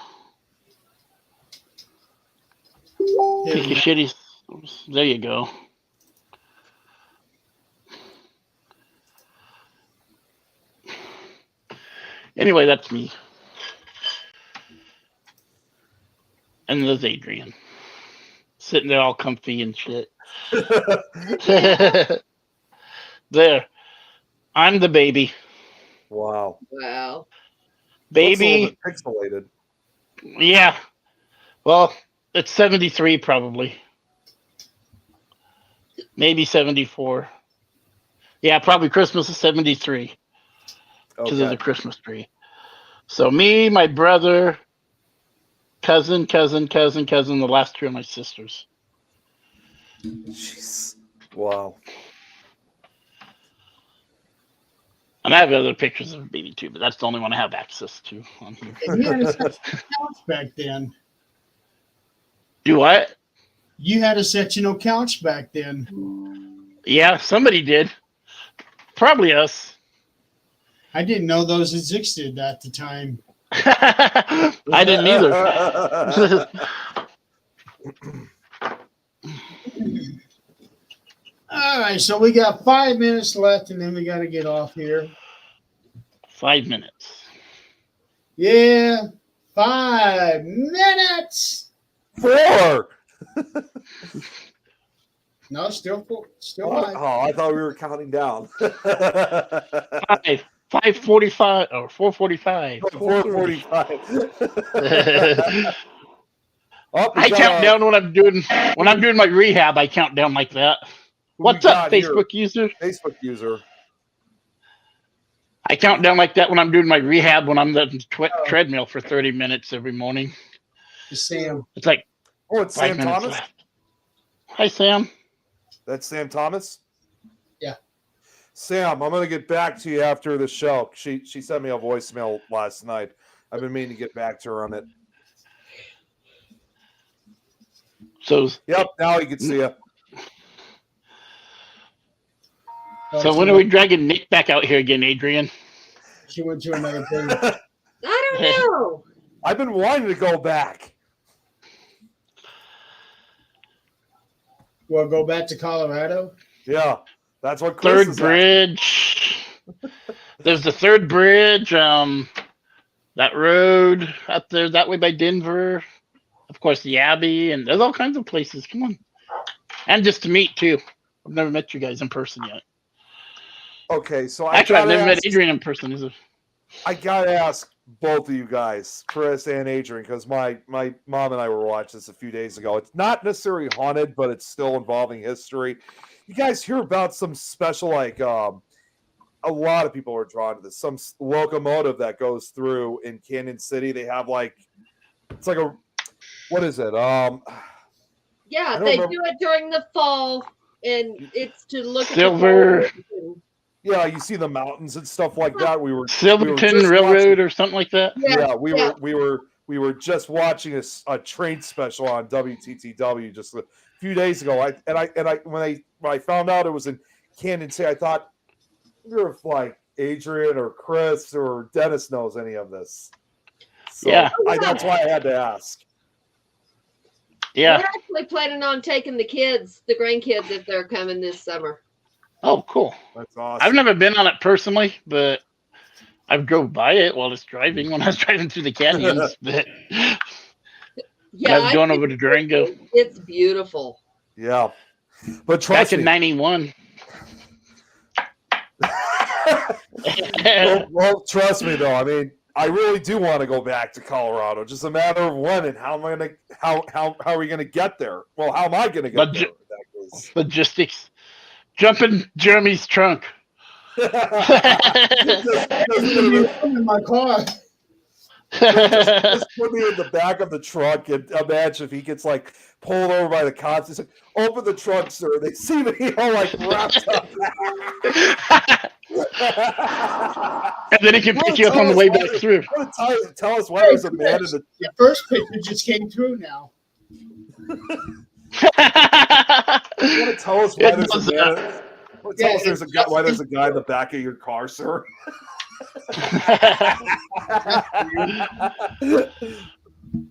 shitty. There you go. Anyway, that's me. And there's Adrian. Sitting there all comfy and shit. There. I'm the baby. Wow. Wow. Baby. Looks a little bit pixelated. Yeah. Well, it's 73 probably. Maybe 74. Yeah, probably Christmas is 73. Because of the Christmas tree. So me, my brother, cousin, the last 2 are my sisters. Jeez. Wow. And I have other pictures of baby too, but that's the only one I have access to on here. And you had a sectional couch back then. Do what? You had a sectional couch back then. Yeah, somebody did. Probably us. I didn't know those existed at the time. I didn't either. All right, so we got 5 minutes left, and then we got to get off here. 5 minutes. Yeah, 5 minutes. 4. No, still 4. Still Oh, 5. I thought we were counting down. 5, 5:45 or 4:45. 4:45. Oh, I count down when I'm doing my rehab. I count down like that. What's up, Facebook user? Facebook user. I count down like that when I'm doing my rehab. When I'm on the treadmill for 30 minutes every morning. Sam. It's like it's 5 Sam minutes Thomas. left. Hi, Sam. That's Sam Thomas. Yeah. Sam, I'm gonna get back to you after the show. She sent me a voicemail last night. I've been meaning to get back to her on it. So yep, now you can see you. So when are we dragging Nick back out here again, Adrian? She went to another thing. I don't know. I've been wanting to go back. Well, go back to Colorado? Yeah, that's what Kris Third bridge. There's the third bridge. That road up there, that way by Denver. Of course, the Abbey, and there's all kinds of places. Come on. And just to meet, too. I've never met you guys in person yet. Okay, so I've never met Adrian in person. I gotta ask both of you guys, Kris and Adrian, because my mom and I were watching this a few days ago. It's not necessarily haunted, but it's still involving history. You guys hear about some special, like, a lot of people are drawn to this. Some locomotive that goes through in Canyon City. They have it's like a, what is it? Yeah, they do it during the fall, and it's to look Silver. at the yeah, you see the mountains and stuff like that. Silverton Railroad or something like that. Yeah, we were just watching a train special on WTTW just a few days ago. When I found out it was in Canyon City, I thought, I wonder if like Adrian or Kris or Dennis knows any of this. So yeah, that's why I had to ask. Yeah, we're actually planning on taking the grandkids, if they're coming this summer. Oh, cool. That's awesome. I've never been on it personally, but I've drove by it while it's driving when I was driving through the canyons. But yeah, I was going over to Durango. It's beautiful. Yeah, but trust back in '91. well, trust me though. I mean, I really do want to go back to Colorado. Just a matter of when and how are we gonna get there? Well, how am I gonna get there? Logistics. Jump in Jeremy's trunk. in my car. Just put me in the back of the truck and imagine if he gets like pulled over by the cops. He's like, "Open the trunk, sir." They see me all like wrapped up. And then he can pick you up on the way back through. Tell us why there's a man in the first picture just came through now. You want to tell us why there's a man? Tell us why there's a guy in the back of your car, sir.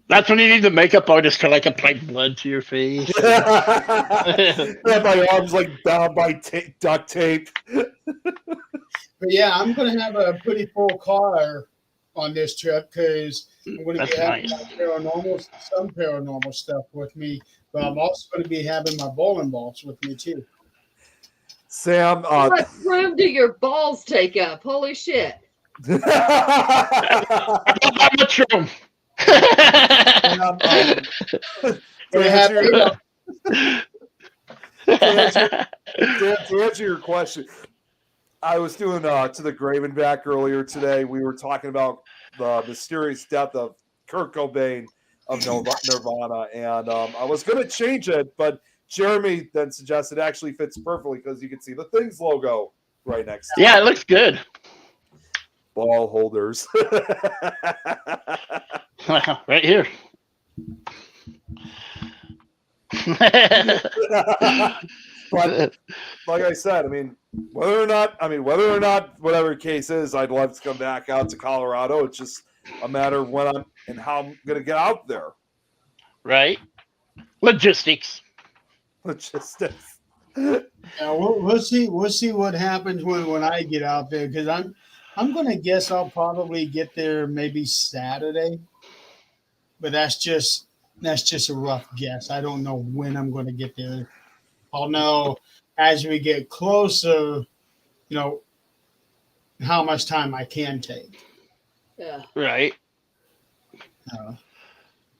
That's when you need the makeup artist to like apply blood to your face. My arms like bound by duct tape. But yeah, I'm going to have a pretty full car on this trip because I'm going to be having some paranormal stuff with me, but I'm also going to be having my bowling balls with me too. Sam, how much room do your balls take up? Holy shit! How much room? To answer your question, I was doing to the Graven back earlier today. We were talking about the mysterious death of Kurt Cobain of Nirvana, and I was going to change it, but Jeremy then suggested it actually fits perfectly because you can see the Things logo right next to it. Yeah, it looks good. Ball holders. Right here. But like I said, whether or not whatever case is, I'd love to come back out to Colorado. It's just a matter of when and how I'm going to get out there. Right. Logistics. Yeah, we'll see what happens when I get out there because I'm going to guess I'll probably get there maybe Saturday, but that's just a rough guess. I don't know when I'm going to get there. I'll know as we get closer, how much time I can take. Yeah. Right.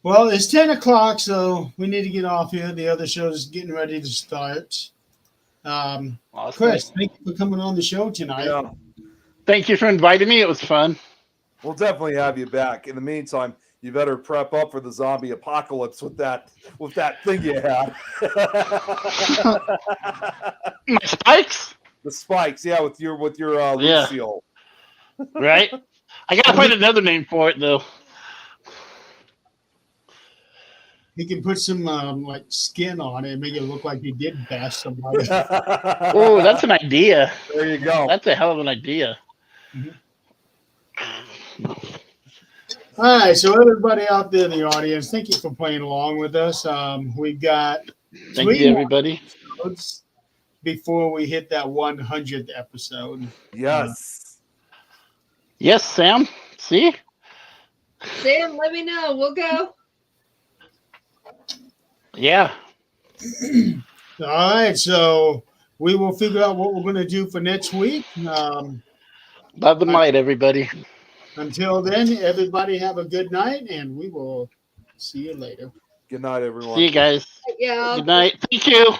Well, it's 10 o'clock, so we need to get off here. The other show's getting ready to start. Awesome. Chris, thank you for coming on the show tonight. Yeah, Thank you for inviting me. It was fun. we'll definitely have you back. In the meantime, you better prep up for the zombie apocalypse with that thing you had. My spikes? The spikes, yeah, with your Yeah. Lucille. Right? I gotta find another name for it though. You can put some like skin on it and make it look like you did bash somebody. Oh, that's an idea. There you go. That's a hell of an idea. All right, so everybody out there in the audience, thank you for playing along with us. We've got Thank 3 you, everybody. episodes before we hit that 100th episode. Yes. Yes, Sam. See? Sam, let me know. We'll go. Yeah. All right, so we will figure out what we're going to do for next week. Love and light, everybody. Until then, everybody have a good night, and we will see you later. Good night, everyone. See you guys. Yeah. Good night. Thank you.